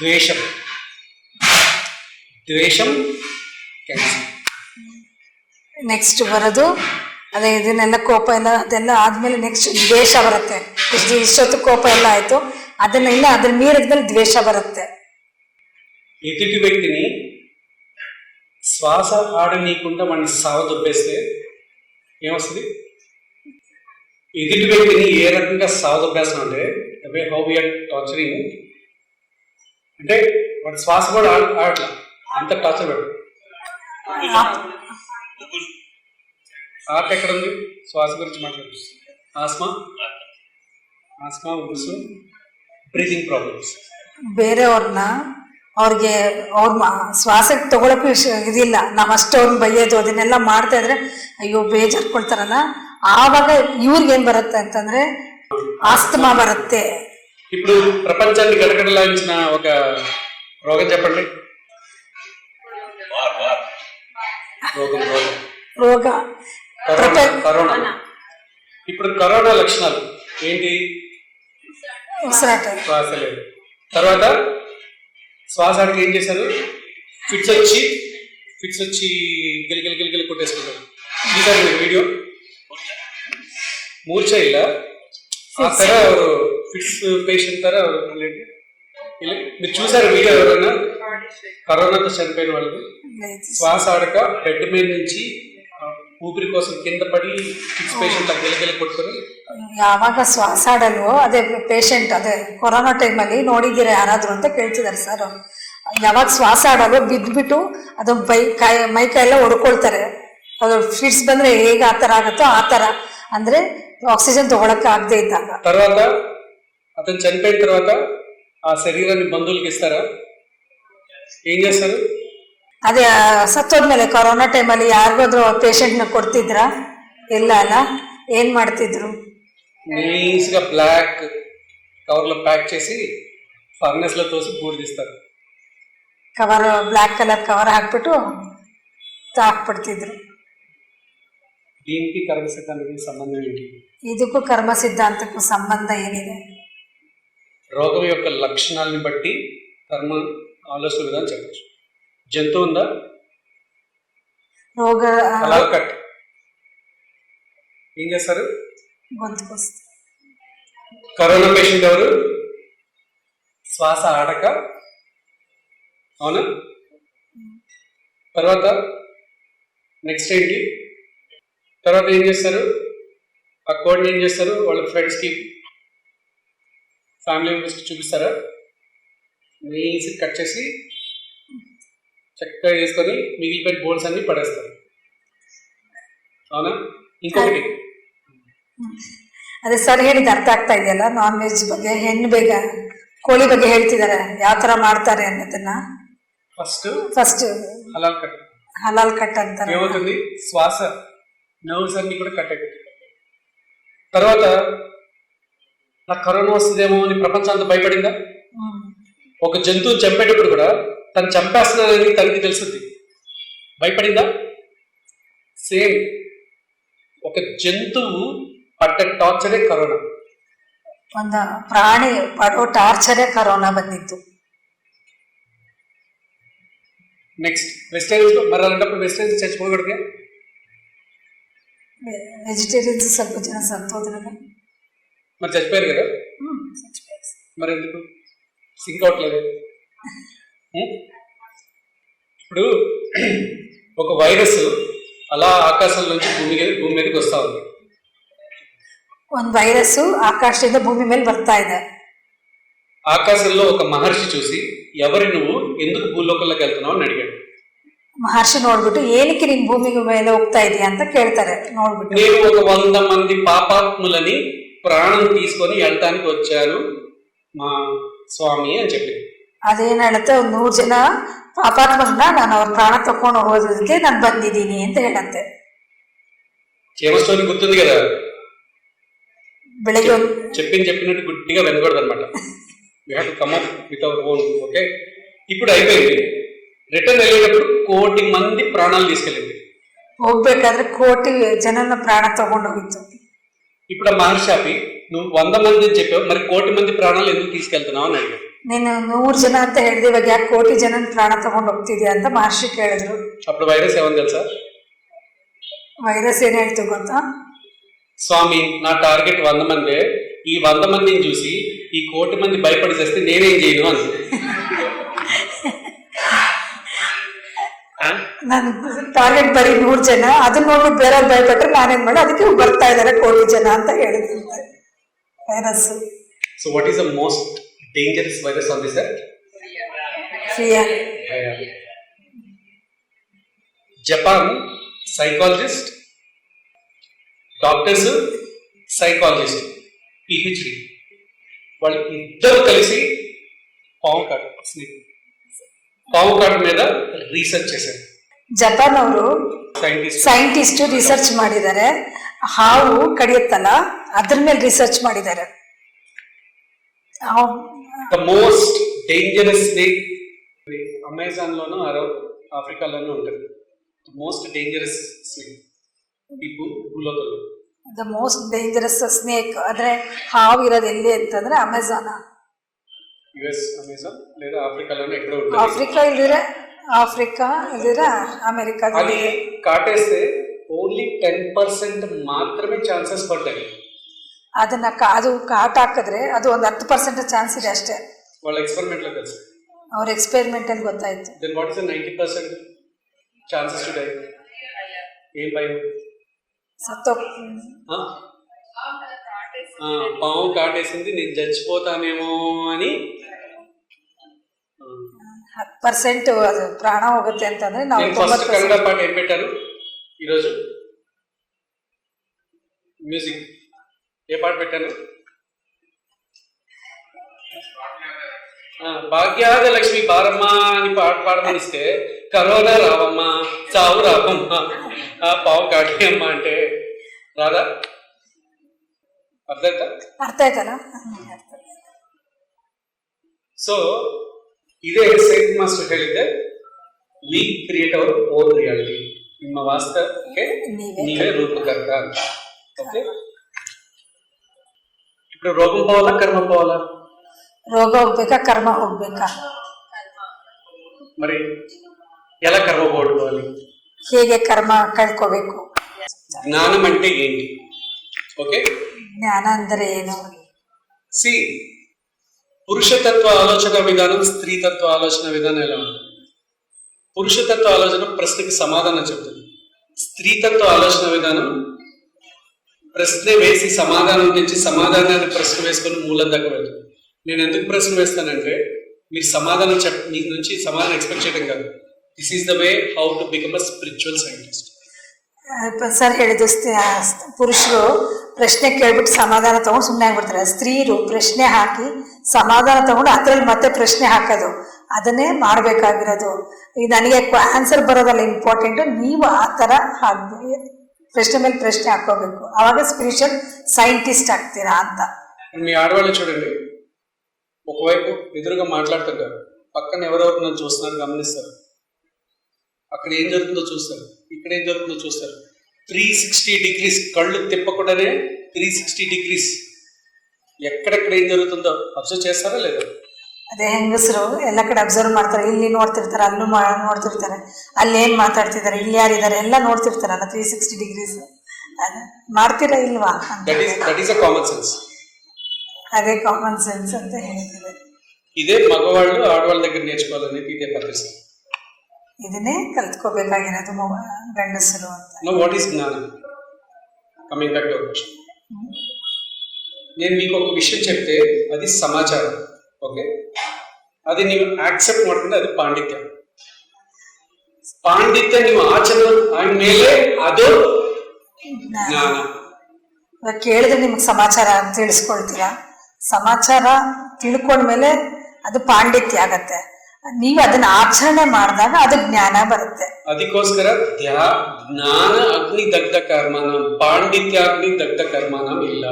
ದ್ವೇಷಂ. ದ್ವೇಷಂ ಕ್ಯಾನ್ಸರ್. ನೆಕ್ಸ್ಟ್ ಬರೋದು ಅದೇ ಇದನ್ನೆಲ್ಲ ಕೋಪ ಎಲ್ಲ ಅದೆಲ್ಲ ಆದ್ಮೇಲೆ ನೆಕ್ಸ್ಟ್ ದ್ವೇಷ ಬರುತ್ತೆ. ಇಷ್ಟೊತ್ತು ಕೋಪ ಎಲ್ಲ ಆಯ್ತು, ಅದನ್ನೆಲ್ಲ ಅದ್ರ ಮೀರಿದ್ಮೇಲೆ ದ್ವೇಷ బರುತ್ತೆ. ఎదుటి వ్యక్తిని శ్వాస ఆడనీయకుండా వాడిని సావదొబ్బేస్తే ఏమొస్తుంది? ఎదుటి వ్యక్తిని ఏ రకంగా సావదొబ్బేస్తాం అంటే the way how we are torturing, అంటే వాడి శ్వాస కూడా ఆడట్లా, అంత టార్చర్ పెడు. ఆట ఎక్కడ ఉంది? శ్వాస గురించి మాట్లాడు. ఆస్మా, ఆస్మా, ఉడుసు, ಬ್ರೀದಿಂಗ್ ಪ್ರಾಬ್ಲಮ್ಸ್. ಬೇರೆಯವ್ರನ್ನ ಅವ್ರಿಗೆ ಅವ್ರ ಶ್ವಾಸಕ್ಕೆ ತಗೊಳಕ್ಕೂ ಇದಿಲ್ಲ, ನಾವು ಅಷ್ಟು ಅವ್ರನ್ನ ಬೈಯೋದು ಅದನ್ನೆಲ್ಲ ಮಾಡ್ತಾ ಇದ್ರೆ ಅಯ್ಯೋ ಬೇಜಾರ್ಕೊಳ್ತಾರಲ್ಲ, ಆವಾಗ ಇವ್ರಿಗೇನು ಬರುತ್ತೆ ಅಂತಂದ್ರೆ ಆಸ್ತಮಾ ಬರುತ್ತೆ. ఇప్పుడు ప్రపంచాన్ని గడగడలాంచిన ఒక రోగం చెప్పండి. ರೋಗ కరోనా. ఇప్పుడు కరోనా లక్షణాలు ఏంటి? ఉసిరాట, శ్వాస లేదు. తర్వాత శ్వాస ఆడికి ఏం చేశారు? ఫిట్స్ వచ్చి గిలిగిలి కొట్టేసుకుంటారు. చూసారు మీరు వీడియೋ? ಮೂರ್ಛ ಇಲ್ಲ, ಆ ತರ ಅವರು ಫಿಟ್ಸ್ ಪೇಷಂಟ್ ತರ ಇಲ್ಲ. మీరు చూసారు వీడియో? ఎవరైనా కరోనాతో చనిపోయిన వాళ్ళు శ్వాస ఆడక బెడ్ మీద నుంచి ಊಪಿರಿ కోసం ಕಿಂದ ಪಡಿ ಫಿಕ್ಸ್ ಪೇಷಂಟ್ ಗೆಲೆ ಕೊಡ್ತಾರೆ. ಯಾವಾಗ ಶ್ವಾಸ ಆಡಲ್ವೋ ಅದೇ ಪೇಷಂಟ್, ಅದೇ ಕೊರೋನಾ ಟೈಮಲ್ಲಿ ನೋಡಿದ್ದೀರಾ ಯಾರಾದರೂ ಅಂತ ಕೇಳ್ತಿದ್ದಾರೆ ಸರ್. ಯಾವಾಗ ಶ್ವಾಸ ಆಡಲ್ವೋ ಬಿದ್ದುಬಿಟ್ಟು ಅದು ಮೈ ಕೈ ಎಲ್ಲ ಹೊಡ್ಕೊಳ್ತಾರೆ. ಅದು ಫಿಟ್ಸ್ ಬಂದರೆ ಹೇಗೆ ಆ ಥರ ಆಗುತ್ತೋ ಆ ಥರ, ಅಂದರೆ ಆಕ್ಸಿಜನ್ ತಗೊಳಕ್ಕೆ ಆಗದೆ ಇದ್ದಾಗ. తర్వాత అతను చనిపోయిన తర్వాత ఆ శరీరాన్ని బంధువులకి ఇస్తారా? ఏం చేస్తారు? ಅದೇ ಸತ್ತೋದ್ಮೇಲೆ ಕೊರೋನಾ ಟೈಮಲ್ಲಿ ಯಾರಿಗಾದ್ರೂ ಪೇಷಂಟ್ನ ಕೊಡ್ತಿದ್ರಾ? ಇಲ್ಲ ಅಲ್ಲ, ಏನ್ ಮಾಡ್ತಿದ್ರು? నీస్గా బ్లాక్ కవర్లో ప్యాక్ చేసి ఫర్నెస్ లో తోసి బూడిదిస్తారు. ಕವರ್ ಬ್ಲ್ಯಾಕ್ ಕಲರ್ ಕವರ್ ಹಾಕ್ಬಿಟ್ಟು ಹಾಕ್ಬಿಡ್ತಿದ್ರು. దీనికి కర్మసిద్ధానికి సంబంధం ఏంటి? ಇದಕ್ಕೂ ಕರ್ಮ ಸಿದ್ಧಾಂತಕ್ಕೂ ಸಂಬಂಧ ಏನಿದೆ? రోగం యొక్క లక్షణాలను బట్టి కర్మ ఆలోచన విధానం చెప్పచ్చు. జంతువు ఉందా? ರೋಗ హలాల్ కట్ ఏం చేస్తారు? గొంతుకొస్తుంది. కరోనా పేషెంట్ ఎవరు? శ్వాస ఆడక, అవునా? తర్వాత నెక్స్ట్ ఏంటి? తర్వాత ఏం చేస్తారు? ఆ కోడ్ని ఏం చేస్తారు? వాళ్ళ ఫ్రెండ్స్కి, ఫ్యామిలీ మెంబర్స్కి చూపిస్తారా? నీసి కట్ చేసి చక్కగా చేసుకొని మిగిలిపోయిన బోన్స్ అన్ని పడేస్తారు, అవునా? ఇంకొకటి ಅದೇ ಸರ್ ಹೇಳಿದ ಅರ್ಥ ಆಗ್ತಾ ಇದೆಯಲ್ಲ. ನಾನ್ ವೆಜ್ ಬಗ್ಗೆ, ಹೆಣ್ಣು ಬೇಗ ಕೋಳಿ ಬಗ್ಗೆ ಹೇಳ್ತಿದ್ದಾರೆ ಯಾವ ಥರ ಮಾಡ್ತಾರೆ ಅನ್ನೋದನ್ನ. ಫಸ್ಟ್ హలాల్ కట్. ಹಲಾಲ್ ಕಟ್ ಅಂತಾರೆ. ఏమవుతుంది? శ్వాస నర్వ్స్ అన్ని కూడా కట్ అయిపోతాయి. తర్వాత నాకు కరోనా వస్తుందేమో అని ప్రపంచం అంతా భయపడిందా? ఒక జంతువు చంపేటప్పుడు కూడా తను చంపేస్తున్నానని తనకి తెలుస్తుంది, భయపడిందా? సేమ్ ఒక జంతువు పడ్డ టార్చరే కరోనా. ಒಂದು ಪ್ರಾಣಿ ಪಡೋ ಟಾರ್ಚರೇ ಕರೋನಾ ಬಂದಿತ್ತು. నెక్స్ట్ వెజిటేరియన్స్ మరి అలాంటప్పుడు వెజిటేరియన్స్ చచ్చిపోకూడదే? ವೆಜಿಟೇರಿಯನ್ಸ್ ಸ್ವಲ್ಪ ಜನ ಸತ್ತೋದ್ರಲ್ಲ, మరి చచ్చిపోయారు కదా, మరి ఎందుకు సింక్ అవట్లేదు? ఇప్పుడు ఒక వైరస్ అలా ఆకాశం నుంచి భూమి మీదకి వస్తా ఉంది. ಒಂದು ವೈರಸ್ ಆಕಾಶದಿಂದ ಭೂಮಿ ಮೇಲೆ ಬರ್ತಾ ಇದೆ. ఆకాశంలో ఒక మహర్షి చూసి ఎవరి నువ్వు ఎందుకు భూలోకంలోకి వెళ్తున్నావు అని అడిగాడు. ಮಹರ್ಷಿ ನೋಡ್ಬಿಟ್ಟು ಏನಕ್ಕೆ ನೀನ್ ಭೂಮಿ ಮೇಲೆ ಹೋಗ್ತಾ ಇದೀಯ ಅಂತ ಕೇಳ್ತಾರೆ. ನೋಡ್ಬಿಟ್ಟು నేను ఒక 100 మంది పాపాత్ములని ప్రాణం తీసుకొని వెళ్ళటానికి వచ్చాను మా స్వామి అని చెప్పింది. ಅದೇನ್ ಹೇಳುತ್ತೆ, 100 ಜನ ಪಾಪಾತ್ಮರನ್ನ ನಾನು ಅವ್ರ ಪ್ರಾಣ ತಕೊಂಡು ಹೋಗೋದಕ್ಕೆ ನಾನು ಬಂದಿದ್ದೀನಿ ಅಂತ ಹೇಳತ್ತೆ. చీమ స్టోరీ గుర్తుంది కదా? ಬೆಳಿಗ್ಗೆ చెప్పినట్టు గుడ్డిగా వెనకూడదు అనమాట. We have to come up with our own. Okay, ఇప్పుడు అయిపోయింది. రిటర్న్ వెళ్ళేటప్పుడు 1,000,000 మంది ప్రాణాలు తీసుకెళ్ళింది. ಹೋಗ್ಬೇಕಾದ್ರೆ 1,000,000 ಜನನ ಪ್ರಾಣ ತಗೊಂಡು ಹೋಗಿತ್ತು. ఇప్పుడు ఆ మహర్షి ఆపి నువ్వు 100 మంది అని చెప్పావు, మరి 1,000,000 మంది ప్రాణాలు ఎందుకు తీసుకెళ్తున్నావు అని అడిగాను. ನೀನು 100 ಜನ ಅಂತ ಹೇಳಿದೆ, ಇವಾಗ ಯಾಕೆ 1,000,000 ಜನ ಪ್ರಾಣ ತಗೊಂಡು ಹೋಗ್ತಿದ್ಯಾ ಅಂತ ಮಹರ್ಷಿ ಕೇಳಿದ್ರು. అప్పుడు వైరస్ ఏమని తెలుసా? వైరస్ ఏನ್ ಹೇಳ್ತು ಗೊತ್ತಾ? స్వామి, నా టార్గెట్ 100 మందే, ఈ 100 మందిని చూసి ఈ 1,000,000 మంది భయపడి చేస్తే నేనేం చేయను అని. ನನ್ನ ಟಾರ್ಗೆಟ್ ಬರೀ 100 ಜನ, ಅದನ್ನ ನೋಡ್ಬಿಟ್ಟು ಬೇರೆಯವ್ರು ಭಯಪಟ್ಟರೆ ನಾನೇನ್ ಮಾಡಿ ಅದಕ್ಕೆ ಬರ್ತಾ ಇದ್ದಾರೆ 1,000,000 ಜನ ಅಂತ ಹೇಳಿದಂತೆ virus. So what is the most dangerous virus on this earth? Fear. Japan psychologist, doctors, psychologist, PhD వాళ్ళు ఇద్దరు కలిసి పాము కాటు మీద రీసెర్చ్ చేశారు. ಜಪಾನ್ ಅವರು ಸೈಂಟಿಸ್ಟ್ ಸೈಂಟಿಸ್ಟ್ ರಿಸರ್ಚ್ ಮಾಡಿದ್ದಾರೆ. ಹಾವು ಕಡಿಯುತ್ತಲ್ಲ ಅದ್ರ ಮೇಲೆ ರಿಸರ್ಚ್ ಮಾಡಿದ್ದಾರೆ. The most dangerous snake Amazon లోనూ ఆఫ్రికాలోనూ ఉంటుంది. మోస్ట్ డేంజరస్ స్నేక్ ಭೂಲೋಕದಲ್ಲಿ. ದ ಮೋಸ್ಟ್ ಡೇಂಜರಸ್ ಸ್ನೇಕ್ ಅಂದ್ರೆ ಹಾವು ಇರೋದು ಎಲ್ಲಿ ಅಂತಂದ್ರೆ ಅಮೆಜಾನ್, ಯುಎಸ್ ಅಮೆಜಾನ್ లేదా ఆఫ్రికాలోనే ఎక్కడో ఉంటుంది. ಆಫ್ರಿಕಾ ಇಲ್ದಿರ ಅಮೆರಿಕಾದಲ್ಲಿ. అది కాటేస్తే ఓన్లీ 10% మాత్రమే ఛాన్సెస్ పడ్డాయి. ಅದನ್ನ ಅದು ಕಾಟ ಹಾಕಿದ್ರೆ ಅದು ಒಂದು 10% ಚಾನ್ಸ್ ಇದೆ ಅಷ್ಟೇ. వాళ్ళ ఎక్స్పెరిమెంట్ లో తెలుసు, ಅವ್ರ ಎಕ್ಸ್ಪೆರಿಮೆಂಟ್ ಅಲ್ಲಿ ಗೊತ್ತಾಯ್ತು. Then what is the 90% chances to die? ఏం భయం? పాము కాటేసింది, నేను చచ్చిపోతానేమో అని 10% ಅದು ಪ್ರಾಣ ಹೋಗುತ್ತೆ ಅಂತಂದ್ರೆ ನಾವು ఫస్ట్ కన్నడ పాట ఏం పెట్టాను ఈరోజు? మ్యూజిక్ ఏ పాట పెట్టాను? భాగ్యాద లక్ష్మి బారమ్మ అని పాట పాడమనిస్తే కరోనా రావమ్మ, చావు రావమ్మ, పావు కాటేయమ్మ అంటే రాదా? ಅರ್ಥ ಆಯ್ತಲ್ಲ? ಸೊ ಇದೇ ಸೈಂಟ್ ಮಾಸ್ಟರ್ ಹೇಳಿದ್ದೆ, we create our own reality. ನಿಮ್ಮ ವಾಸ್ತವಕ್ಕೆ ನೀವೇ ರೂಪಕರ್ತ ಅಂತ. ಓಕೆ, ఇప్పుడు రోగం పోవాలా కర్మ పోవాలా? ರೋಗ ಹೋಗ್ಬೇಕಾ ಕರ್ಮ ಹೋಗ್ಬೇಕಾ? మరి ఎలా కర్మ పోగొట్టుకోవాలి? ಹೇಗೆ ಕರ್ಮ ಕಳ್ಕೋಬೇಕು? జ్ఞానం అంటే ఏంటి? ఓకే, ಜ್ಞಾನ ಅಂದರೆ ಏನು? సి పురుషతత్వ ఆలోచన విధానం, స్త్రీతత్వ ఆలోచన విధానం ఎలా ఉంటుంది? పురుషతత్వ ఆలోచన ప్రశ్నకి సమాధానం చెప్తుంది. స్త్రీతత్వ ఆలోచన విధానం ప్రశ్న వేసి సమాధానం నుంచి సమాధానాన్ని ప్రశ్న వేసుకొని మూలం దగ్గర వెళ్తుంది. నేను ఎందుకు ప్రశ్న వేస్తానంటే మీరు సమాధానం మీ నుంచి సమాధానం ఎక్స్పెక్ట్ చేయడం కాదు. This is the way how to become a spiritual scientist. Sir ಹೇಳಿದ್ದು ಪುರುಷರು ಪ್ರಶ್ನೆ ಕೇಳ್ಬಿಟ್ಟು ಸಮಾಧಾನ ತಗೊಂಡು ಸುಮ್ಮನೆ ಆಗ್ಬಿಡ್ತಾರೆ. ಸ್ತ್ರೀಯರು ಪ್ರಶ್ನೆ ಹಾಕಿ ಸಮಾಧಾನ ತಗೊಂಡು ಅದ್ರಲ್ಲಿ ಮತ್ತೆ ಪ್ರಶ್ನೆ ಹಾಕೋದು, ಅದನ್ನೇ ಮಾಡಬೇಕಾಗಿರೋದು. ಈಗ ನನಗೆ ಆನ್ಸರ್ ಬರೋದಲ್ಲ ಇಂಪಾರ್ಟೆಂಟ್, ನೀವು ಆ ಥರ ಪ್ರಶ್ನೆ ಮೇಲೆ ಪ್ರಶ್ನೆ ಹಾಕೋಬೇಕು, ಅವಾಗ ಸ್ಪಿರಿಚುವಲ್ ಸೈಂಟಿಸ್ಟ್ ಆಗ್ತೀರಾ ಅಂತ. మీ ఆడవాళ్ళు చూడండి, ఒకవైపు ఎదురుగా మాట్లాడుతుంటారు, పక్కన ఎవరెవరు నన్ను చూస్తున్నారు గమనిస్తారు, అక్కడ ఏం జరుగుతుందో చూస్తారు, ఇక్కడ ఏం జరుగుతుందో చూస్తారు. 360 degrees కళ్ళు తిప్పకుండానే 360 degrees ఎక్కడెక్కడ ఏం జరుగుతుందో అబ్జర్వ్ చేస్తారా లేదా? ಅದೇ ಹೆಂಗಸರು ಎಲ್ಲ ಕಡೆ ಅಬ್ಸರ್ವ್ ಮಾಡ್ತಾರೆ, ಇಲ್ಲಿ ನೋಡ್ತಿರ್ತಾರೆ, ಅಲ್ಲೂ ನೋಡ್ತಿರ್ತಾರೆ, ಅಲ್ಲಿ ಏನ್ ಮಾತಾಡ್ತಿದ್ದಾರೆ, ಇಲ್ಲಿ ಯಾರಿದ್ದಾರೆ ಎಲ್ಲ ನೋಡ್ತಿರ್ತಾರಲ್ಲ 360 degrees. ಮಾಡ್ತೀರಾ ಇಲ್ವಾ? That is a common sense. ಅದೇ ಕಾಮನ್ ಸೆನ್ಸ್ ಅಂತ ಹೇಳ್ತಿದ್ದಾರೆ. ಇದೇ ಮಗವಾళ్ళు ಆಡವಾళ్ళ దగ్గర నేర్చుకోవాలనేది ఇదే పద్ధతి. ಇದನ್ನೇ ಕಲ್ತ್ಕೋಬೇಕಾಗಿರೋದು ಗಂಡಸರು ಅಂತ. నో వాట్ ఈస్ జ్ఞానం? Coming back to hour question. నేను మీకు ఒక విషయం చెప్తే అది సమాచారం, ఓకే, అది ನೀವು ಆಕ್ಸೆಪ್ಟ್ ಮಾಡ್ಕೊಂಡ್ರೆ ಅದು ಪಾಂಡಿತ್ಯ. ಪಾಂಡಿತ್ಯ ನೀವು ಆಚರಣೆ ಆದ್ಮೇಲೆ ಅದು ಜ್ಞಾನ. ಕೇಳಿದ್ರೆ ನಿಮ್ಗೆ ಸಮಾಚಾರ ತಿಳಿಸ್ಕೊಳ್ತೀರಾ, ಸಮಾಚಾರ ತಿಳ್ಕೊಂಡ್ಮೇಲೆ ಅದು ಪಾಂಡಿತ್ಯ ಆಗತ್ತೆ. ನೀವು ಅದನ್ನ ಆಚರಣೆ ಮಾಡಿದಾಗ ಅದು ಜ್ಞಾನ ಬರುತ್ತೆ. ಅದಕ್ಕೋಸ್ಕರ ಜ್ಞಾನ ಅಗ್ನಿ ದಗ್ಧ ಕರ್ಮನ, ಪಾಂಡಿತ್ಯ ಅಗ್ನಿ ದಗ್ಧ ಕರ್ಮನ ಇಲ್ಲ.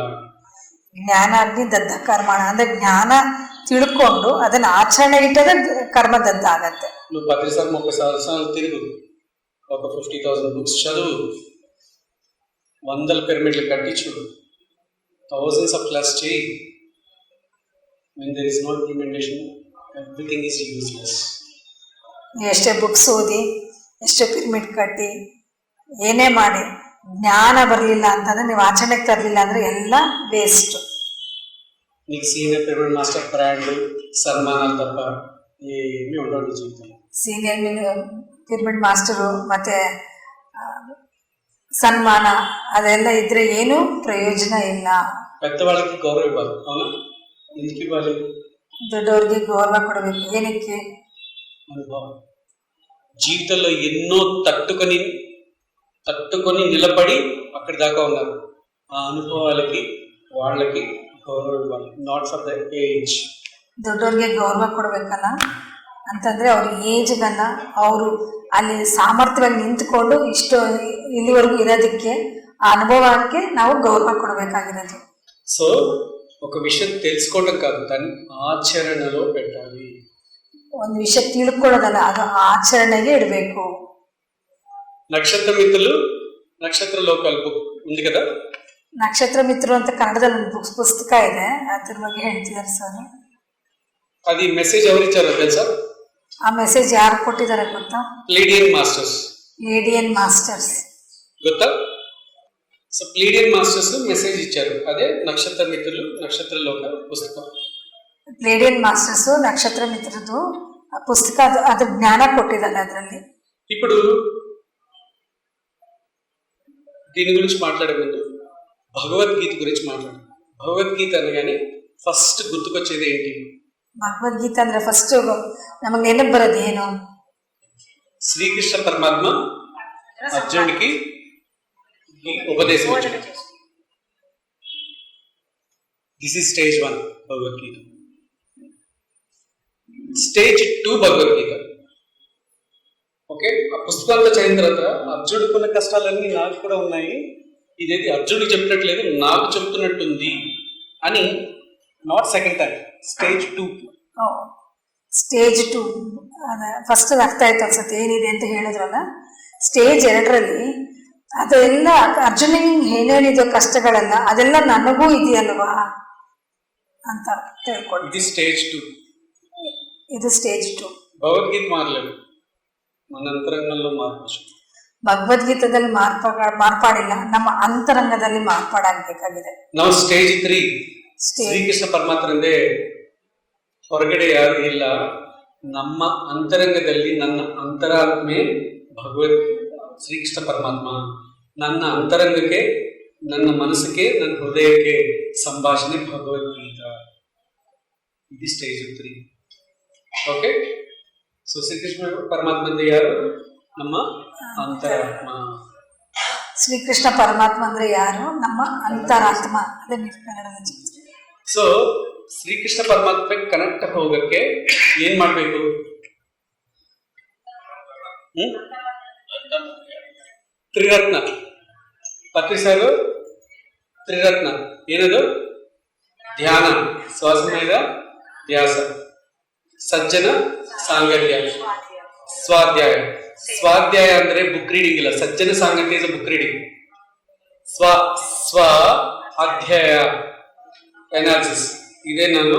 ಜ್ಞಾನ ಅಗ್ನಿ ದಗ್ಧ ಕರ್ಮಣ ಅಂದ್ರೆ ಜ್ಞಾನ ತಿಳ್ಕೊಂಡು ಅದನ್ನ ఆచరణ ఇట్టదే కర్మదగ్ధ ಆಗತ್ತೆ. నువ్వు 10 సంవత్సరాలు తిరుగు, ఒక 50,000 బుక్స్ చదువు, 100 పిరమిడ్లు కట్టించు, thousands of class change. When there is no implementation, everything is useless. ಎಷ್ಟೇ ಬುಕ್ಸ್ ಓದಿ ಎಷ್ಟೇ ಪಿರಮಿಡ್ ಕಟ್ಟಿ ಏನೇ ಮಾಡಿ ಜ್ಞಾನ ಬರಲಿಲ್ಲ ಅಂತಂದ್ರೆ ನೀವು ಆಚರಣೆಗೆ ತರಲಿಲ್ಲ ಅಂದ್ರೆ ಎಲ್ಲ ವೇಸ್ಟ್. నీకు సీనియర్ పిరమిడ్ మాస్టర్ బ్రాండ్ సన్మానాలు తప్ప ఏమీ ఉండవు నీ జీవితంలో. ಸೀನಿಯರ್ ಪಿರಮಿಡ್ ಮಾಸ್ಟರು ಮತ್ತೆ ಸನ್ಮಾನ ಅದೆಲ್ಲ ಇದ್ರೆ ಏನು ಪ್ರಯೋಜನ ಇಲ್ಲ. పెద్దవాళ్ళకి గౌరవం ఇవ్వాలి, అవునా? ఎందుకు ఇవ్వాలి? ದೊಡ್ಡವ್ರಿಗೆ ಗೌರವ ಕೊಡಬೇಕು. ಏನಕ್ಕೆ? అనుభవం. జీవితంలో ఎన్నో తట్టుకొని నిలబడి అక్కడి దాకా ఉన్నారు. ఆ అనుభవాలకి వాళ్ళకి ಗೌರವ ಇవ్వాలి, ನಾಟ್ ಫಾರ್ ದ ಏಜ್. ದೊಡ್ಡವ್ರಿಗೆ ಗೌರವ ಕೊಡ್ಬೇಕಲ್ಲ ಅಂತಂದ್ರೆ ಅವ್ರ ಏಜ್ಗಲ್ಲ, ಅವರು ಅಲ್ಲಿ ಸಾಮರ್ಥ್ಯವಾಗಿ ನಿಂತ್ಕೊಂಡು ಇಲ್ಲಿವರೆಗೂ ಇರೋದಕ್ಕೆ ಆ ಅನುಭವಕ್ಕೆ ನಾವು ಗೌರವ ಕೊಡಬೇಕಾಗಿರೋದು. సో ఒక విషయం తెలుసుకోవడం కాదు, దాన్ని ఆచరణలో పెట్టాలి. ಒಂದು ವಿಷಯ ತಿಳ್ಕೊಳ್ಳೋದಲ್ಲ, ಅದು ಆಚರಣೆಗೆ ಇಡಬೇಕು. నక్షత్ర మిత్రులు నక్షత్ర లోకాలు బుక్ ఉంది కదా, ನಕ್ಷತ್ರ ಮಿತ್ರರು ಅಂತ ಕನ್ನಡದಲ್ಲಿ ಒಂದು ಪುಸ್ತಕ ಇದೆ, ಅದ್ರ ಬಗ್ಗೆ ಹೇಳ್ತಿದ್ದಾರೆ ಸರ್. అది మెసేజ్ ఎవరు ఇచ్చారో తెలుసా? ಆ ಮೆಸೇಜ್ ಯಾರು ಕೊಟ್ಟಿದ್ದಾರೆ ಗೊತ್ತಾ? ప్లీడియన్ మాస్టర్స్. ಪ್ಲೇಡಿಯನ್ ಮಾಸ್ಟರ್ಸ್ ಗೊತ್ತಾ? సో ప్లీడియన్ మాస్టర్స్ మెసేజ్ ఇచ్చారు, అదే నక్షత్ర మిత్రులు నక్షత్ర లోక పుస్తకం. ಪ್ಲೇಡಿಯನ್ ಮಾಸ್ಟರ್ಸ್ ನಕ್ಷತ್ರ ಮಿತ್ರದ್ದು ಪುಸ್ತಕ, ಅದು ಜ್ಞಾನ ಕೊಟ್ಟಿದ್ದಾರೆ ಅದರಲ್ಲಿ. ఇప్పుడు దీని గురించి మాట్లాడే ముందు భగవద్గీత గురించి మాట్లాడు. భగవద్గీత అనగానే ఫస్ట్ గుర్తుకొచ్చేది ఏంటి? ಭಗವದ್ಗೀತೆ ಅಂದ್ರೆ ಫಸ್ಟ್ ನಮಗೆ ನೆನಪು ಬರೋದು ಏನು? శ్రీకృష్ణ పరమాత్మ అర్జునుడికి ఉపదేశం ఇచ్చాడు. This is stage 1 Bhagavad Gita. Stage 2 Bhagavad Gita. Okay, ఆ పుస్తకాలతో చదివిన తర్వాత అర్జునుడికున్న కష్టాలన్నీ నాకు కూడా ఉన్నాయి, ఇదేది అర్జునుడికి చెప్పినట్లేదు నాకు చెప్తున్నట్టుంది అని. Not second time, stage 2. Stage 2 first ಅರ್ಥ ಆಯ್ತು ಅನ್ಸುತ್ತೆ ಏನಿದೆ ಅಂತ ಹೇಳಿದ್ರಲ್ಲ. ಸ್ಟೇಜ್ 2ರಲ್ಲಿ ಅದೆಲ್ಲ ಅರ್ಜುನಿಗೆ ಏನೇನಿದೆಯೋ ಕಷ್ಟಗಳೆಲ್ಲ ಅದೆಲ್ಲ ನನಗೂ ಇದೆಯಲ್ವಾ ಅಂತ ತಿಳ್ಕೊಳ್ಳಿ. ఇది స్టేజ్ 2. ಇದು ಸ್ಟೇಜ್ 2. భగవద్గీత మారలేదు, మన అంతరంగంలో మార్పు. ಭಗವದ್ಗೀತದಲ್ಲಿ ಮಾರ್ಪಾಡಿಲ್ಲ, ನಮ್ಮ ಅಂತರಂಗದಲ್ಲಿ ಮಾರ್ಪಾಡಾಗಬೇಕಾಗಿದೆ. ನಾವು ಸ್ಟೇಜ್ 3. ಶ್ರೀಕೃಷ್ಣ ಪರಮಾತ್ಮಂದೇ ಹೊರಗಡೆ ಯಾರು ಇಲ್ಲ, ನಮ್ಮ ಅಂತರಂಗದಲ್ಲಿ ನನ್ನ ಅಂತರಾತ್ಮೆ ಶ್ರೀಕೃಷ್ಣ ಪರಮಾತ್ಮ. ನನ್ನ ಅಂತರಂಗಕ್ಕೆ, ನನ್ನ ಮನಸ್ಸಿಗೆ, ನನ್ನ ಹೃದಯಕ್ಕೆ ಸಂಭಾಷಣೆ ಭಗವದ್ಗೀತ. ಇದು ಸ್ಟೇಜ್ 3. ಓಕೆ, ಸೊ ಶ್ರೀಕೃಷ್ಣ ಪರಮಾತ್ಮಂದೇ ಯಾರು? ನಮ್ಮ ಅಂತರಾತ್ಮ. ಶ್ರೀಕೃಷ್ಣ ಪರಮಾತ್ಮ ಅಂದ್ರೆ ಯಾರು? ನಮ್ಮ ಅಂತರಾತ್ಮ. ಅದನ್ನ ಕನ್ನಡದಲ್ಲಿ. ಸೊ ಶ್ರೀಕೃಷ್ಣ ಪರಮಾತ್ಮ ಕನೆಕ್ಟ್ ಹೋಗಕ್ಕೆ ಏನ್ ಮಾಡ್ಬೇಕು? ತ್ರಿರತ್ನ. ಪತ್ರಿ ಸಾರು ತ್ರಿರತ್ನ ಏನದು? ಧ್ಯಾನ, ಶ್ವಾಸ ಮೇಲೆ ಧ್ಯಾಸ, ಸಜ್ಜನ ಸಾಂಗತ್ಯ, ಸ್ವಾಧ್ಯಾಯ. ಸ್ವಾಧ್ಯಾಯ ಅಂದ್ರೆ ಬುಕ್ ರೀಡಿಂಗ್ ಇಲ್ಲ, ಸಜ್ಜನ ಸಾಂಗತ್ಯ ಇಸ್ ಬುಕ್ ರೀಡಿಂಗ್. ಸ್ವ ಅಧ್ಯಾಯ ಅನಾಲಿಸಿಸ್. ಇದೇ ನಾನು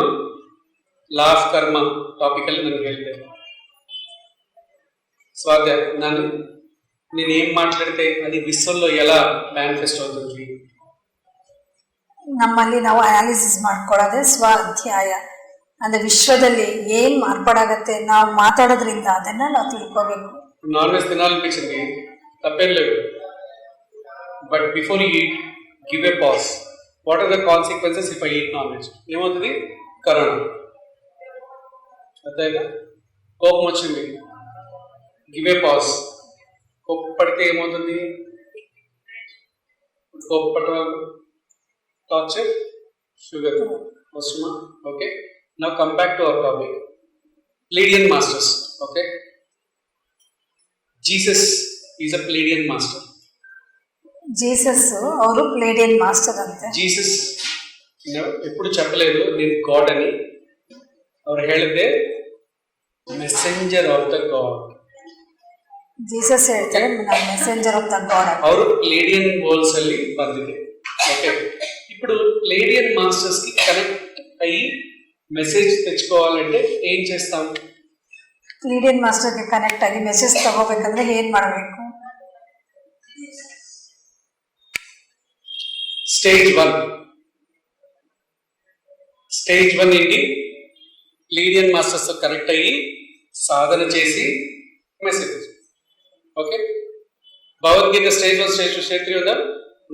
ಲಾ ಆಫ್ ಕರ್ಮ ಟಾಪಿಕ್ ಅಲ್ಲಿ ನನಗೆ ಹೇಳಿದೆ. స్వాధ్యాయ, నేను ఏం మాట్లాడితే అది విశ్వంలో ఎలా మ్యానిఫెస్ట్ అవుతుంది? ನಮ್ಮಲ್ಲಿ ನಾವು ಅನಾಲಿಸಿಸ್ ಮಾಡ್ಕೊಳ್ಳೋದೇ ಸ್ವಾಧ್ಯಾಯ. ಅಂದ್ರೆ ವಿಶ್ವದಲ್ಲಿ ಏನ್ ಮಾರ್ಪಾಡಾಗತ್ತೆ ನಾವು ಮಾತಾಡೋದ್ರಿಂದ ಅದನ್ನ ನಾವು ತಿಳ್ಕೋಬೇಕು. నాన్ వెజ్ తినాలనిపించింది, తప్పేం లేదు. But before you eat give a pause. What are the consequences if I eat non veg? ఏమవుతుంది? కరోనా. అంతేగా, కోపం వచ్చింది, గివ్ ఏ పాజ్. కోప్పడితే ఏమవుతుంది? కోప్పడడం టార్చర్, షుగర్, అవసరమా? Okay, now come back to our topic. Pleiadian masters. Okay, Jesus is a Pleiadian master. Jesus ಅವರು Pleiadian master ಅಂತೆ. జీసಸ್ ఎప్పుడు చెప్పలేదు నేను గాడ్ అని. ಅವ್ರು ಹೇಳಿದ್ದೆ messenger of the god. Jesus ಹೇಳ್ತಾರೆ ನಾನು ಮೆಸೆಂಜರ್ ಆಫ್ ದ ಗಾಡ್. ಅವರು ಪ್ಲೇಡಿಯನ್ ಗೋಲ್ಸ್ ಅಲ್ಲಿ ಬಂದಿದೆ. ಓಕೆ, ఇప్పుడు లేడియన్ మాస్టర్స్ కి కనెక్ట్ అయ్యి మెసేజ్ తెచ్చుకోవాలంటే ఏం చేస్తాం? ಲೀಡಿಯನ್ ಮಾಸ್ಟರ್ಗೆ ಕನೆಕ್ಟ್ ಆಗಿ ಮೆಸೇಜ್ ತಗೋಬೇಕಂದ್ರೆ ಏನ್ ಮಾಡಬೇಕು? స్టేజ్ 1 ఏంటి? లీడియన్ మాస్టర్స్ తో కనెక్ట్ అయ్యి సాధన చేసి message. Okay, Bhagavad Gita stage 1, stage 2, stage 3 ఉందా?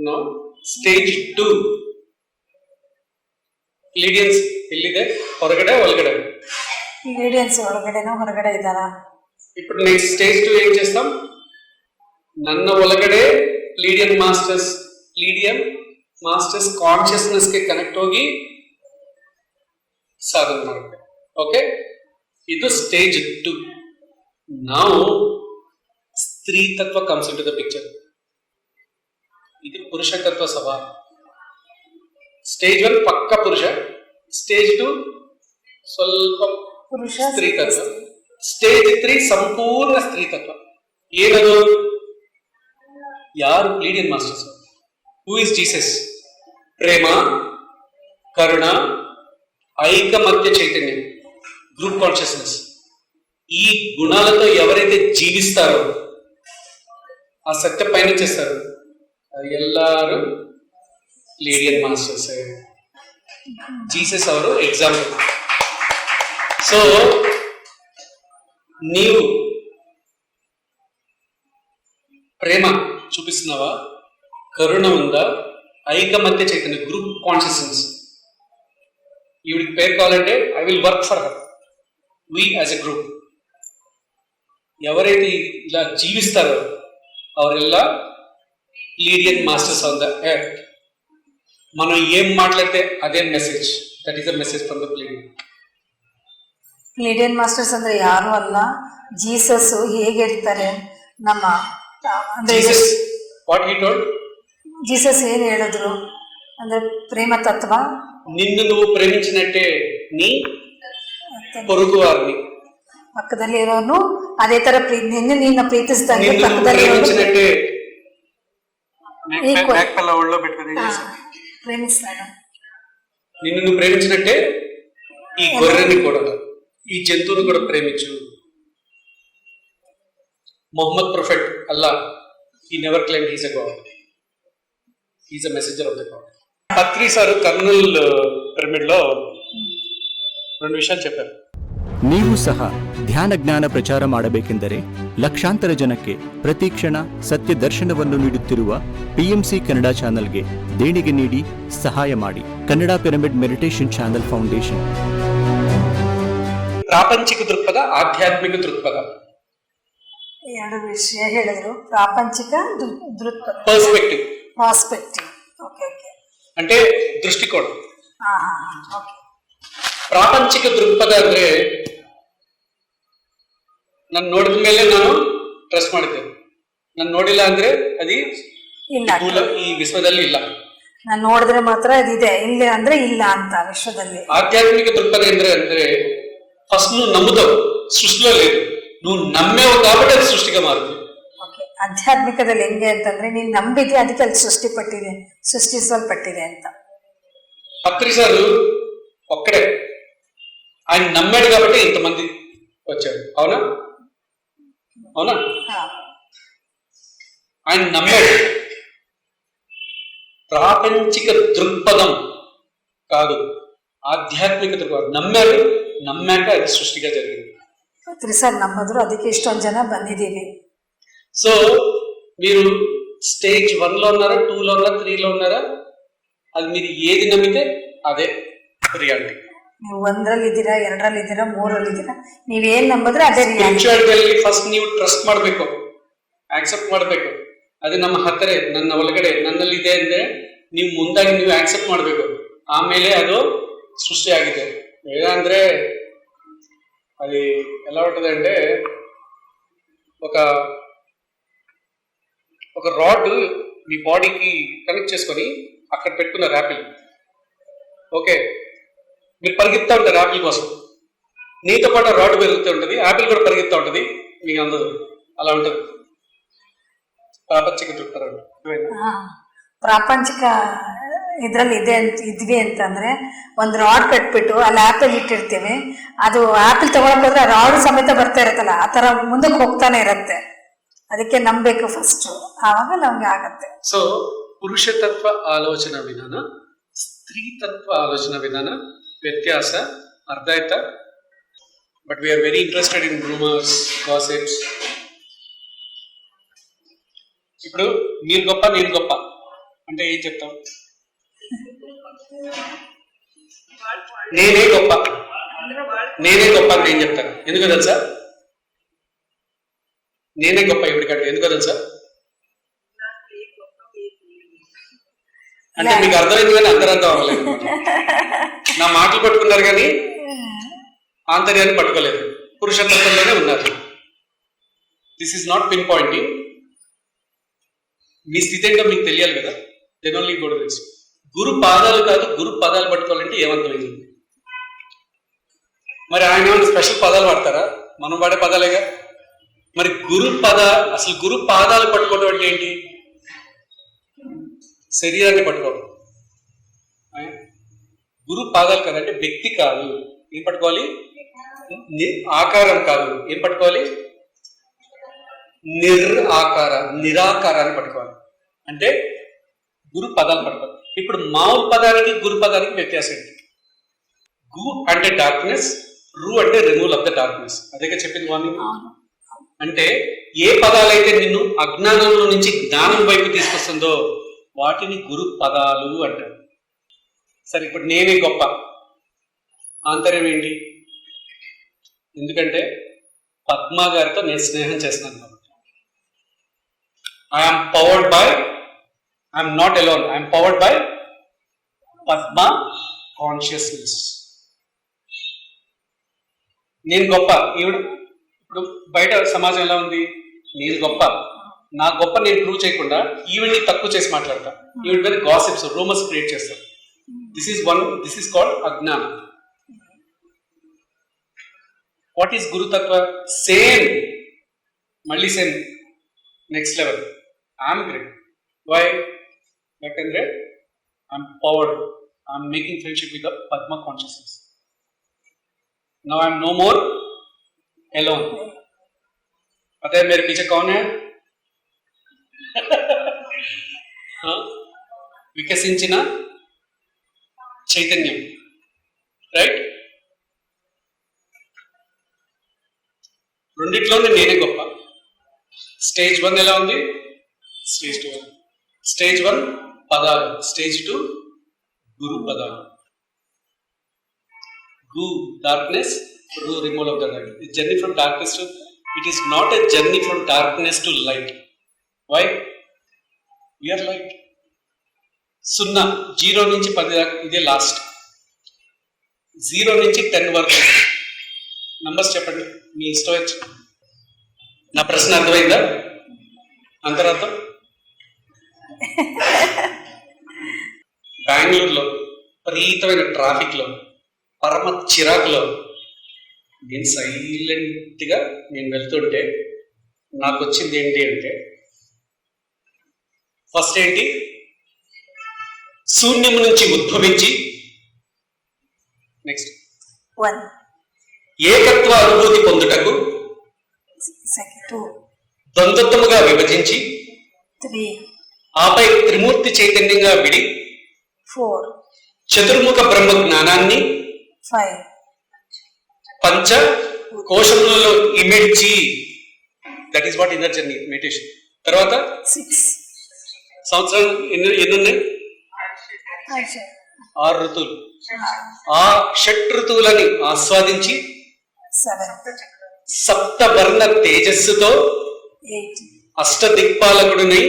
నో. ಸ್ಟೇಜ್ 2 ಲೀಡಿಯನ್ಸ್ ಎಲ್ಲಿದೆ? ಹೊರಗಡೆ ಒಳಗಡೆ? ಲೀಡಿಯನ್ಸ್ ಒಳಗಡೆನೋ ಹೊರಗಡೆ ಇದ್ದಾರಾ? ఇప్పుడు నెక్స్ట్ స్టేజ్ 2 ఏం చేస్తాం? నన్న ಒಳಗಡೆ లీడియನ್ ಮಾಸ್ಟರ್ಸ್ ಕಾನ್ಶಿಯಸ್ನೆಸ್ ಗೆ ಕನೆಕ್ಟ್ ಹೋಗಿ ಸಾಧನೆ ಮಾಡಬೇಕು. ಓಕೆ, ಇದು ಸ್ಟೇಜ್ 2. ನೌ ಸ್ತ್ರೀ ತತ್ವ comes into the picture. ఇది పురుషతత్వ సభ. స్టేజ్ 1 పక్క పురుష, స్టేజ్ 2 ಸ್ವಲ್ಪ ಪುರುಷ ಸ್ತ್ರೀ ತತ್ವ, ಸ್ಟೇಜ್ 3 ಸಂಪೂರ್ಣ ಸ್ತ್ರೀ ತತ್ವ. ಏನದು? ಯಾರು Pleiadian masters? Who is Jesus? ಪ್ರೇಮ, ಕರುಣ, ఐకమత్య చైతన్యం, గ్రూప్ కాన్షియస్నెస్. ఈ గుణాలతో ఎవరైతే జీవిస్తారో ఆ సత్య పైన చేస్తారు అది ಎಲ್ಲರೂ లీడియన్ మాస్టర్స్. జీసస్ ಅವರು ఎగ్జాంపుల్. సో నీవు ప్రేమ చూపిస్తున్నావా? కరుణ ఉందా? ఐకమత్య చైతన్య, గ్రూప్ కాన్షియస్నెస్. ఈవిడికి పేరు కావాలంటే I will work for her, we as a group. ఎవరైతే ఇలా జీవిస్తారో ಅವರೆಲ್ಲ Pleiadian masters on the earth. మనం ఏం మాట్లాడితే అదే message. That is the message from the plane. Pleiadian masters ಅಂದ್ರೆ ಯಾರು ಅಲ್ಲ, ಜೀಸಸ್ ಹೇಗಿರ್ತಾರೆ ನಮ್ಮ ಅಂದ್ರೆ Jesus what he told? Jesus ಏನ್ ಹೇಳಿದ್ರು ಅಂದ್ರೆ ಪ್ರೇಮ ತತ್ವ. నిన్ను నువ్వు ప్రేమించినట్టే నీ పొరుగు వారిని, ಪಕ್ಕದಲ್ಲಿ ಇರೋನು ಅದೇ ತರ ನಿನ್ನ ಪ್ರೀತಿಸ್ದಂಗೆ నిన్ను నువ్వు ಪಕ್ಕದಲ್ಲಿ ప్రేమించినట్టే ಪ್ರೇಮಿಸ್ತಾನೆ. నిన్ను నువ్వు ప్రేమించినట్టే ఈ గొర్రెని కూడా, ఈ జంతువుని కూడా ప్రేమించు. Mohammed prophet Allah, he never claimed he's a god. He's a messenger of the god. Patri sir Kurnool pyramid లో 2 విషయాలు చెప్పారు. ನೀವು ಸಹ ಧ್ಯಾನ ಜ್ಞಾನ ಪ್ರಚಾರ ಮಾಡಬೇಕೆಂದರೆ ಲಕ್ಷಾಂತರ ಜನಕ್ಕೆ ಪ್ರತಿ ಕ್ಷಣ ಸತ್ಯ ದರ್ಶನವನ್ನು ನೀಡುತ್ತಿರುವ ಪಿಎಂಸಿ ಕನ್ನಡ ಚಾನೆಲ್ಗೆ ದೇಣಿಗೆ ನೀಡಿ ಸಹಾಯ ಮಾಡಿ. Kannada pyramid meditation channel foundation. ಪ್ರಾಪಂಚಿಕ ದೃಕ್ಪಥ, ಆಧ್ಯಾತ್ಮಿಕ ದೃಕ್ಪಥ. 2 ವಿಷಯ ಹೇಳಿದ್ರು. ಪ್ರಾಪಂಚಿಕ ದೃಕ್ಪಥ, ಪರ್ಸ್ಪೆಕ್ಟಿವ್. ಓಕೆ ಓಕೆ, అంటే దృష్టికోణం. ಓಕೆ. ಪ್ರಾಪಂಚಿಕ ದೃಕ್ಪಥ ಅಂದ್ರೆ ನಾನು ನೋಡಿದ ಮೇಲೆ ನಾನು ಟ್ರಸ್ಟ್ ಮಾಡಿದ್ದೇನೆ, ನಾನು ನೋಡಿಲ್ಲ ಅಂದ್ರೆ ಅದು ಇಲ್ಲ, ಈ ವಿಶ್ವದಲ್ಲಿ ಇಲ್ಲ. ನಾನು ನೋಡಿದ್ರೆ ಮಾತ್ರ ಇದಿದೆ, ಇಲ್ಲ ಅಂದ್ರೆ ಇಲ್ಲ ಅಂತ ವಿಶ್ವದಲ್ಲಿ. ఆధ్యాత్మిక దృక్పథ అంటే ఫస్ట్ నువ్వు నమ్ముతావు, సృష్టిలో లేదు, నువ్వు నమ్మేవు కాబట్టి అది సృష్టిగా మారుతుంది. ಓಕೆ, ಆಧ್ಯಾತ್ಮಿಕದಲ್ಲಿ ಹೆಂಗೆ ಅಂತಂದ್ರೆ ನೀನ್ ನಂಬಿದ್ರೆ ಅದಕ್ಕೆ ಅಲ್ಲಿ ಸೃಷ್ಟಿಸಲ್ಪಟ್ಟಿದೆ ಅಂತ. పత్రి సారు ఒక్కడే, ఆయన నమ్మాడు కాబట్టి ఇంతమంది వచ్చారు. అవునా అవునా? ఆయన నమ్మాడు. ప్రాపంచిక దృక్పథం కాదు, ఆధ్యాత్మిక దృక్పథం. నమ్మాక అది సృష్టిగా జరిగింది. ಪತ್ರಿ ಸರ್ ನಂಬಿದ್ರು, ಅದಕ್ಕೆ ಇಷ್ಟೊಂದು ಜನ ಬಂದಿದ್ದೀವಿ. సో మీరు స్టేజ్ 1 లో ఉన్నారా, 2 లో ఉన్నారా, 3 లో ఉన్నారా, అది మీరు ఏది నమ్మితే అదే రియాలిటీ. ನೀವು 1ರಲ್ಲಿ ಇದ್ದೀರಾ, 2ರಲ್ಲಿ ಇದ್ದೀರಾ, 3ರಲ್ಲಿ ಇದ್ದೀರಾ, ನೀವೇನ್ ನಂಬಿದ್ರೆ ಅದೇ ರಿಯಾಲಿಟಿ. ಸ್ಪಿರಿಚುವಾಲಿಟಿಯಲ್ಲಿ ಫಸ್ಟ್ ನೀವು ಟ್ರಸ್ಟ್ ಮಾಡಬೇಕು, ಆಕ್ಸೆಪ್ಟ್ ಮಾಡಬೇಕು. ಅದು ನಮ್ಮ ಹತ್ತಿರ, ನನ್ನ ಒಳಗಡೆ ನನ್ನಲ್ಲಿ ಇದೆ ಅಂದ್ರೆ ನೀವು ಮುಂದಾಗಿ ನೀವು ಆಕ್ಸೆಪ್ಟ್ ಮಾಡಬೇಕು. ಆಮೇಲೆ ಅದು ಸೃಷ್ಟಿ ಆಗಿದೆ. ఏదంటే అది ఎలా ఉంటుంది అంటే ఒక రాడ్ మీ బాడీకి కనెక్ట్ చేసుకొని అక్కడ పెట్టుకున్నారు యాపిల్. ఓకే, మీరు పరిగెత్తా ఉంటారు యాపిల్ కోసం, నీతో పాటు రాడ్ పెరుగుతూ ఉంటుంది, యాపిల్ కూడా పరిగెత్తా ఉంటుంది, మీకు అందదు. అలా ఉంటుంది ప్రాపంచిక దృక్పథం. ಪ್ರಾಪಂಚಿಕ ಇದ್ರಲ್ಲಿ ಇದ್ವಿ ಅಂತಂದ್ರೆ ಒಂದು ರಾಡ್ ಕಟ್ಬಿಟ್ಟು ಅಲ್ಲಿ ಆಪಲ್ ಇಟ್ಟಿರ್ತೀವಿ, ಅದು ಆಪಲ್ ತಗೊಳಕ್ ಹೋದ್ರೆ ರಾಡ್ ಸಮೇತ ಬರ್ತಾ ಇರತ್ತಲ್ಲ, ಆ ತರ ಮುಂದಕ್ಕೆ ಹೋಗ್ತಾನೆ ಇರತ್ತೆ. ಅದಕ್ಕೆ ನಂಬೇಕು ಫಸ್ಟ್, ಆವಾಗ ನಮ್ಗೆ ಆಗತ್ತೆ. ಸೊ ಪುರುಷ ತತ್ವ ಆಲೋಚನಾ ವಿಧಾನ, ಸ್ತ್ರೀ ತತ್ವ ಆಲೋಚನಾ ವಿಧಾನ ವ್ಯತ್ಯಾಸ ಅರ್ಥ ಆಯ್ತಾ? But we are very interested in rumours, gossips. ఇప్పుడు మీరు గొప్ప అంటే ఏం చెప్తాం? నేనే గొప్ప అంటే ఏం చెప్తాను? ఎందుకో తెలుసా? నేనే గొప్ప ఇప్పటికంటే ఎందుకో తెలుసా? అంటే మీకు అర్థమైంది కానీ అంతరంతం అవ్వలేదు. నా మాటలు పట్టుకున్నారు కానీ ఆంతర్యాన్ని పట్టుకోలేదు. పురుషతత్వంలోనే ఉన్నారు. This is not pinpointing. మీ స్థితి ఏంటో మీకు తెలియాలి కదా. Then only go to this. గురు పాదాలు కాదు, గురు పదాలు పట్టుకోవాలంటే ఏమర్థమైంది? మరి ఆయన ఏమైనా స్పెషల్ పదాలు వాడతారా? మనం వాడే పదాలేగా. మరి అసలు గురు పాదాలు పట్టుకోవడం అంటే ఏంటి? శరీరాన్ని పట్టుకోవడం. గురు పాదాలు కాదంటే వ్యక్తి కాదు. ఏం పట్టుకోవాలి? ఆకారం కాదు. ఏం పట్టుకోవాలి? నిరాకారాన్ని పట్టుకోవాలి. అంటే గురు పదాలు పట్టుకోవాలి. ఇప్పుడు మామూలు పదానికి గురు పదానికి వ్యత్యాసం ఏంటి? గు అంటే డార్క్నెస్, రు అంటే రిమూవల్ ఆఫ్ ద డార్క్నెస్. అదే చెప్పింది మార్నింగ్. అంటే ఏ పదాలైతే నిన్ను అజ్ఞానంలో నుంచి జ్ఞానం వైపు తీసుకొస్తుందో వాటిని గురు పదాలు అంటారు. సరే, ఇప్పుడు నేనే గొప్ప ఆంతర్యం ఏంటి? ఎందుకంటే పద్మా గారితో నేను స్నేహం చేస్తున్నాను కాబట్టి. I'm powered by, I'm not alone, I'm powered by Padma consciousness. నేను గొప్ప. ఇప్పుడు బయట సమాజం ఎలా ఉంది? నేను గొప్ప, నా గొప్ప నేను ప్రూవ్ చేయకుండా ఈవెంట్ని తక్కువ చేసి మాట్లాడతా. ఈవెంట్ మీద గాసిప్స్, రూమర్స్ క్రియేట్ చేస్తాను. దిస్ ఈస్ కాల్డ్ అజ్ఞానం. వాట్ ఈస్ గురుతత్వ? సేమ్, మళ్ళీ same, next level. I'm great. Why? ಯಾಕಂದ್ರೆ I'm powered, I'm making friendship with the Padma consciousness. Now I'm no more alone. पता है मेरे पीछे कौन है? వికసించిన చైతన్యం, రైట్? రెండిట్లోనే నేనే గొప్ప. స్టేజ్ 1 ఎలా ఉంది? స్టేజ్ 2. స్టేజ్ 1 పదాలు, స్టేజ్ 2 గురు పదాలు. గు darkness, ru removal of the light. The journey from darkness to, it is not a journey from darkness to light. Why? We are light. 0 నుంచి 10 దాకా ఇదే లాస్ట్. 0 నుంచి 10 వరకు నంబర్స్ చెప్పండి, మీ ఇష్టం వచ్చి. నా ప్రశ్న అర్థమైందా? అంతరార్థం? బెంగళూరులో విపరీతమైన ట్రాఫిక్ లో, పరమ చిరాకులో నేను సైలెంట్ గా నేను వెళ్తుంటే నాకు వచ్చింది ఏంటి అంటే, ఫస్ట్ ఏంటి? శూన్యము నుంచి ఉద్భవించి, నెక్స్ట్ ఏకత్వ అనుభూతి పొందుటకు ద్వంద్వత్వముగా విభజించి, ఆపై త్రిమూర్తి చైతన్యంగా విడి, చతుర్ముఖ బ్రహ్మ జ్ఞానాన్ని పంచ కోశములలో ఇమిడ్చి. That is what inner journey meditation. తర్వాత 6 సంవత్సరాలు ఎన్ని ఉన్నాయి? 6 ఋతువులు. ఆ షట్ ఋతువులని ఆస్వాదించి 7 సప్తవర్ణ తేజస్సుతో 8 అష్ట దిక్పాలకుడిని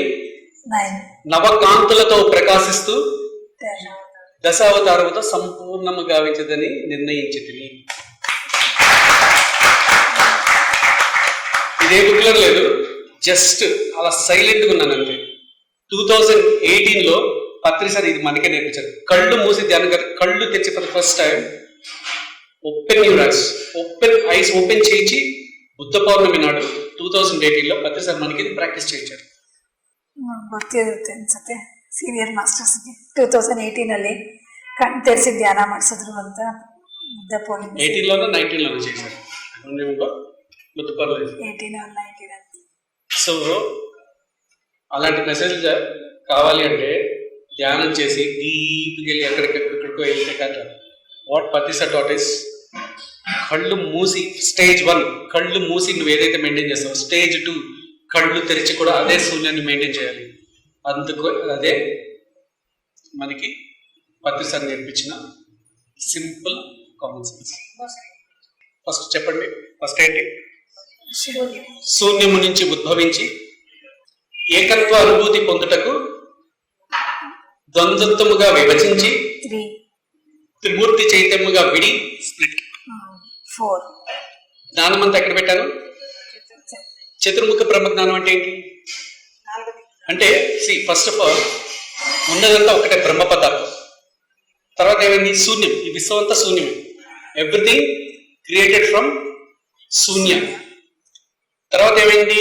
9 నవకాంతులతో ప్రకాశిస్తూ 10 దశావతారముతో సంపూర్ణము గావించదని నిర్ణయించింది. ఇదే బుక్లో లేదు, జస్ట్ అలా సైలెంట్గా ఉన్నాను అంతే. 2018లో పత్రి సార్ ఇది మనకే నేర్పించారు. కళ్ళు మూసి ధ్యానం గారు కళ్ళు తెచ్చి for first time open your eyes, open eyes open చేయించి బుద్ధ పౌర్ణమి నాడు 2018లో పత్రి సార్ మనకి ఇది ప్రాక్టీస్ చేయించారు. ಗೊತ್ತಿರುತ್ತೆ ಅನ್ಸುತ್ತೆ ಸೀನಿಯರ್ ಮಾಸ್ಟರ್ಸ್ಗೆ 2018 ಕಣ್ ತೆರೆಸಿ ಧ್ಯಾನ ಮಾಡಿಸಿದ್ರು ಅಂತ ಮುದ್ದೆ ಪೌರ್ಣಿಮೆ 18లోనో 19లోనో చేశారు ముద్దుపర్లేదు 18 or 19 ಅಂತ. సో అలాంటి మెసేజ్ కావాలి అంటే ధ్యానం చేసి డీప్కి వెళ్ళి ఎక్కడికెక్కడికో వెళ్తే కాదు. వాట్ పతిస టాట్ ఇస్ కళ్ళు మూసి స్టేజ్ 1 కళ్ళు మూసి నువ్వు ఏదైతే మెయింటైన్ చేస్తావో, స్టేజ్ 2 కళ్ళు తెరిచి కూడా అదే శూన్యాన్ని మెయింటైన్ చేయాలి. అందుకు అదే మనకి పతిస నేర్పించిన సింపుల్ కామన్ సెన్స్. ఫస్ట్ చెప్పండి, ఫస్ట్ ఏంటి? శూన్యము నుంచి ఉద్భవించి ఏకత్వ అనుభూతి పొందుటకు ద్వంద్వత్వముగా విభజించి 3 త్రిమూర్తి చైతన్యముగా విడి స్ప్లిట్. 4 జ్ఞానం అంతా ఎక్కడ పెట్టాను? చతుర్ముఖ బ్రహ్మజ్ఞానం అంటే ఏంటి? అంటే ఫస్ట్ ఆఫ్ ఆల్ ఉన్నదంతా ఒకటే బ్రహ్మ పదార్థం. తర్వాత ఏమైంది? శూన్యం. ఈ విశ్వం అంతా శూన్యమే. ఎవ్రీథింగ్ క్రియేటెడ్ ఫ్రమ్ శూన్య. తర్వాత ఏమైంది?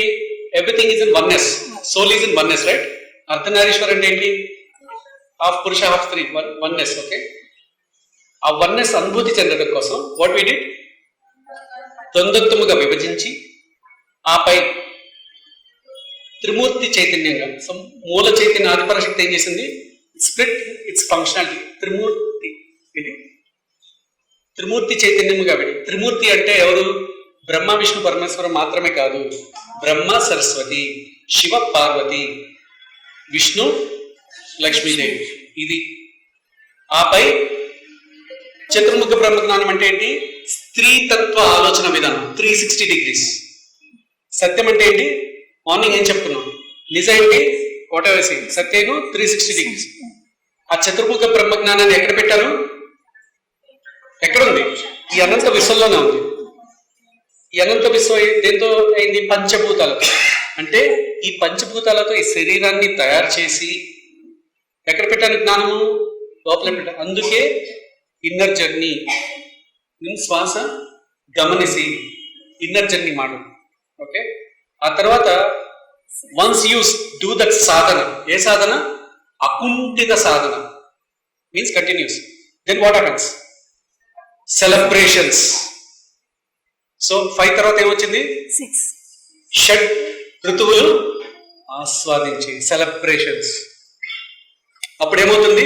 Everything is in oneness. Soul is in oneness, right? Ardhanarishwar అంటే ఏంటి? హాఫ్ పురుష హాఫ్ స్త్రీ, వన్నెస్. ఓకే, ఆ వన్నెస్ అనుభూతి చెందడం కోసం వాట్ వి డిడ్? ద్వంద్వత్వముగా విభజించి ఆపై త్రిమూర్తి చైతన్యంగా, మూల చైతన్య ఆదిపరాశక్తి ఏం చేసింది? Split its functionality. త్రిమూర్తి చైతన్యముగా విడి. త్రిమూర్తి అంటే ఎవరు? బ్రహ్మ విష్ణు పరమేశ్వరం మాత్రమే కాదు, బ్రహ్మ సరస్వతి, శివ పార్వతి, విష్ణు లక్ష్మీదేవి. ఇది ఆపై చతుర్ముఖ బ్రహ్మజ్ఞానం అంటే ఏంటి? స్త్రీతత్వ ఆలోచన విధానం 360 degrees. సత్యం అంటే ఏంటి? మార్నింగ్ ఏం చెప్పుకున్నాం? నిజం ఏంటి? కోటవేసి సత్యను 360 degrees. ఆ చతుర్ముఖ బ్రహ్మజ్ఞానాన్ని ఎక్కడ పెట్టారు? ఎక్కడుంది? ఈ అనంత విశ్వంలోనే ఉంది. ఈ అనంత విశ్వం దేంతో అయింది? పంచభూతాలతో. అంటే ఈ పంచభూతాలతో ఈ శరీరాన్ని తయారు చేసి ఎక్కడ పెట్టాను? జ్ఞానము లోపల పెట్టాను. అందుకే ಇನ್ನರ್ ಜರ್ನಿ, ನಿಮ್ಮ ಶ್ವಾಸ ಗಮನಿಸಿ ಇನ್ನರ್ ಜರ್ನಿ ಮಾಡು. ఓకే, ఆ తర్వాత వన్స్ యూ డూ దట్ సాధన. ఏ సాధన? అకుంఠిత సాధన, means continuous. Then what happens? Celebrations. So 5 తర్వాత ఏమొచ్చింది? 6 షడ్ ఋతువులు ఆస్వాదించి సెలబ్రేషన్స్. అప్పుడేమవుతుంది?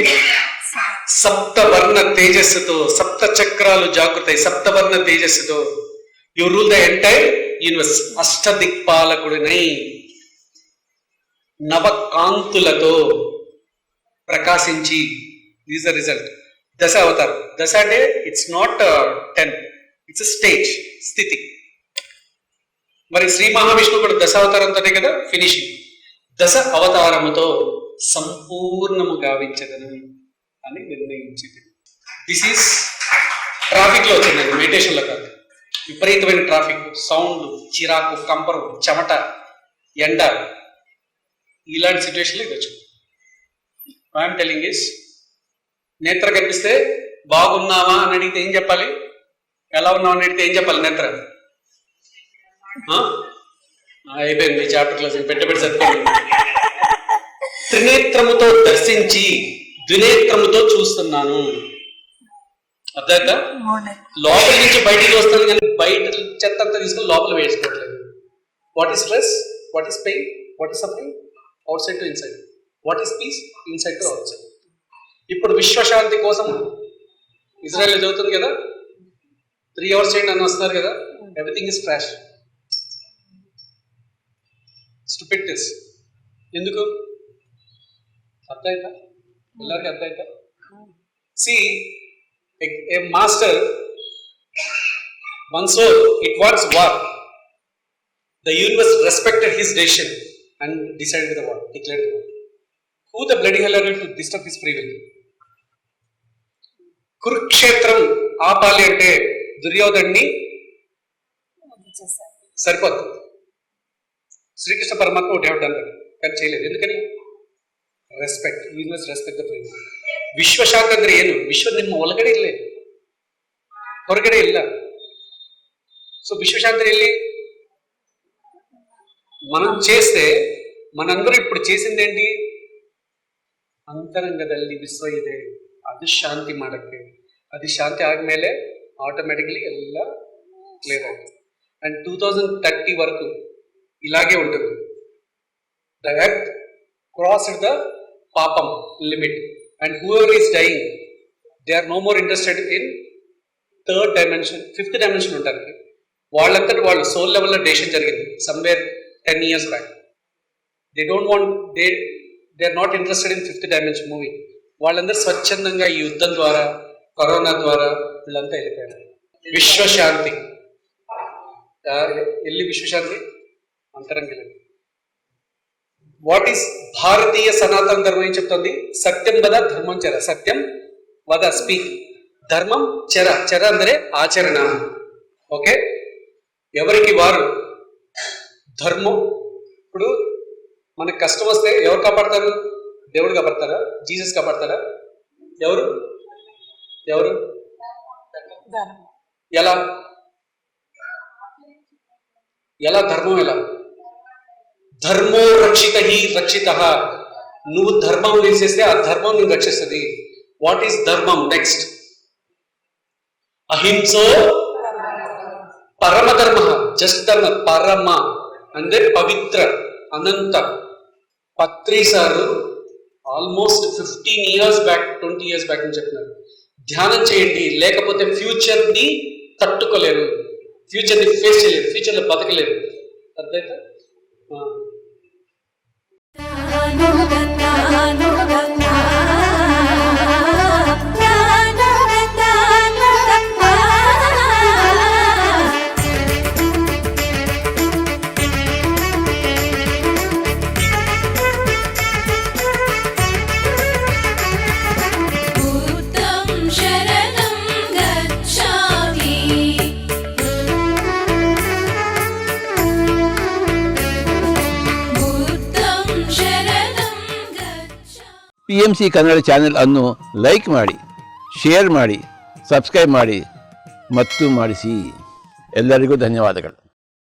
సప్తవర్ణ తేజస్సుతో, సప్త చక్రాలు జాగృతాయి. సప్తవర్ణ తేజస్సుతో you rule the entire universe. అష్టదిక్పాలకుడినై నవకాంతులతో ప్రకాశించి. Is the result. దశ అవతారం. దశ అంటే ఇట్స్ నాట్ 10, ఇట్స్ స్టేజ్, స్థితి. మరి శ్రీ మహావిష్ణువు కూడా దశ అవతారంతోనే కదా ఫినిషింగ్. దశ అవతారముతో సంపూర్ణము గావించదను అని నిర్ణయించింది. దిస్ ఈస్ ట్రాఫిక్ లో వచ్చిందండి, మెడిటేషన్ లో కాదు. విపరీతమైన ట్రాఫిక్, సౌండ్, చిరాకు, కంపరం, చెమట, ఎండ, ఇలాంటి సిచ్యువేషన్లో ఇది వచ్చింది. ఐఎమ్ టెలింగ్ ఇస్, నేత్ర కనిపిస్తే బాగున్నావా అని అడిగితే ఏం చెప్పాలి? ఎలా ఉన్నావు అని అడిగితే ఏం చెప్పాలి? నేత్ర అయిపోయింది, చాప్టర్ క్లాస్ పెట్టబెట్టి చదువుకోండి. త్రినేత్రముతో దర్శించి ద్వినేత్రముతో చూస్తున్నాను. అర్థమైందా? లోపల నుంచి బయటికి వస్తాను కానీ బయట చెత్త అంతా తీసుకొని లోపల వేసుకోవట్లేదు. What is stress? What is pain? What is suffering? Outside to inside. What is peace? Inside to outside. ఇప్పుడు విశ్వశాంతి కోసం ఇజ్రాయెల్ చదువుతుంది కదా, 3 hours చేయండి అని వస్తున్నారు కదా. Everything is trash. Stupid this. ఎందుకు? అర్థమైందా? ಎಲ್ಲರಿಗೂ ಅರ್ಥ ಆಯ್ತಾ? C A master one soul, it wants war. The universe respected his decision and decided the war, declared the war. Who the bloody hell are you to disturb his free will? కురుక్షేత్రం ఆపాలి అంటే దుర్యోధన్ని సరిపోతుంది. శ్రీకృష్ణ పరమాత్మ ఒకటి ఏమిటన్నారు కానీ చేయలేదు. ఎందుకని? Respect. Universe respect the free. ವಿಶ್ವಶಾಂತಿ ಅಂದ್ರೆ ಏನು? ವಿಶ್ವ ನಿಮ್ಮ ಒಳಗಡೆ ಇಲ್ಲ, ಹೊರಗಡೆ ಇಲ್ಲ. సో విశ్వశాంతి వెళ్ళి మనం చేస్తే, మనందరూ ఇప్పుడు చేసింది ఏంటి? ಅಂತರಂಗದಲ್ಲಿ ವಿಶ್ವ ಇದೆ, ಅದು ಶಾಂತಿ ಮಾಡಕ್ಕೆ. ಅದು ಶಾಂತಿ ಆದ್ಮೇಲೆ ಆಟೋಮೆಟಿಕ್ಲಿ ಎಲ್ಲ ಕ್ಲಿಯರ್ ಆಗುತ್ತೆ. అండ్ 2030 వరకు ఇలాగే ఉంటుంది. ద ఎర్త్ క్రాస్డ్ ద పాపం limit and whoever is dying they are no more interested in third dimension, fifth dimension ఉంటారు. వాళ్ళంతటి వాళ్ళు సోల్ లెవెల్లో డెసిషన్ జరిగింది somewhere 10 years back. They don't want, they are not interested in fifth dimension movie. వాళ్ళందరూ స్వచ్ఛందంగా ఈ యుద్ధం ద్వారా, కరోనా ద్వారా వీళ్ళంతా వెళ్ళిపోయారు. విశ్వశాంతి ఎల్లి విశ్వశాంతి అంతరంగిలి. వాట్ ఈస్ భారతీయ సనాతన ధర్మం ఏం చెప్తుంది? సత్యం వద ధర్మం చెర. సత్యం వద స్పీక్, ధర్మం చెర. చెర ಅಂದರೆ ఆచరణ. ఓకే, ఎవరికి వారు ధర్మం. ఇప్పుడు మనకు కష్టం వస్తే ఎవరు కాపాడతారు? దేవుడు కాపాడతారా? జీసస్ కాపాడతారా? ఎవరు ఎవరు ఎలా ఎలా ధర్మం ఎలా? ధర్మో రక్షిత హి రక్షిత. నువ్వు ధర్మం వేసేస్తే ఆ ధర్మం నువ్వు రక్షిస్తుంది. వాట్ ఈస్ ధర్మం? నెక్స్ట్ అహింసో పరమధర్మ. జస్ట్ ధర్మ పరమ అంటే పవిత్ర, అనంత. Patri sir almost 15 years back, 20 years back అని చెప్పినారు. ధ్యానం చేయండి, లేకపోతే ఫ్యూచర్ ని తట్టుకోలేరు, ఫ్యూచర్ ని ఫేస్ చేయలేరు, ఫ్యూచర్ లో బతకలేరు. అర్థమైతే PMC ಕನ್ನಡ ಚಾನೆಲ್ ಅನ್ನು ಲೈಕ್ ಮಾಡಿ, ಶೇರ್ ಮಾಡಿ, ಸಬ್ಸ್ಕ್ರೈಬ್ ಮಾಡಿ ಮತ್ತು ಮಾಡಿಸಿ. ಎಲ್ಲರಿಗೂ ಧನ್ಯವಾದಗಳು.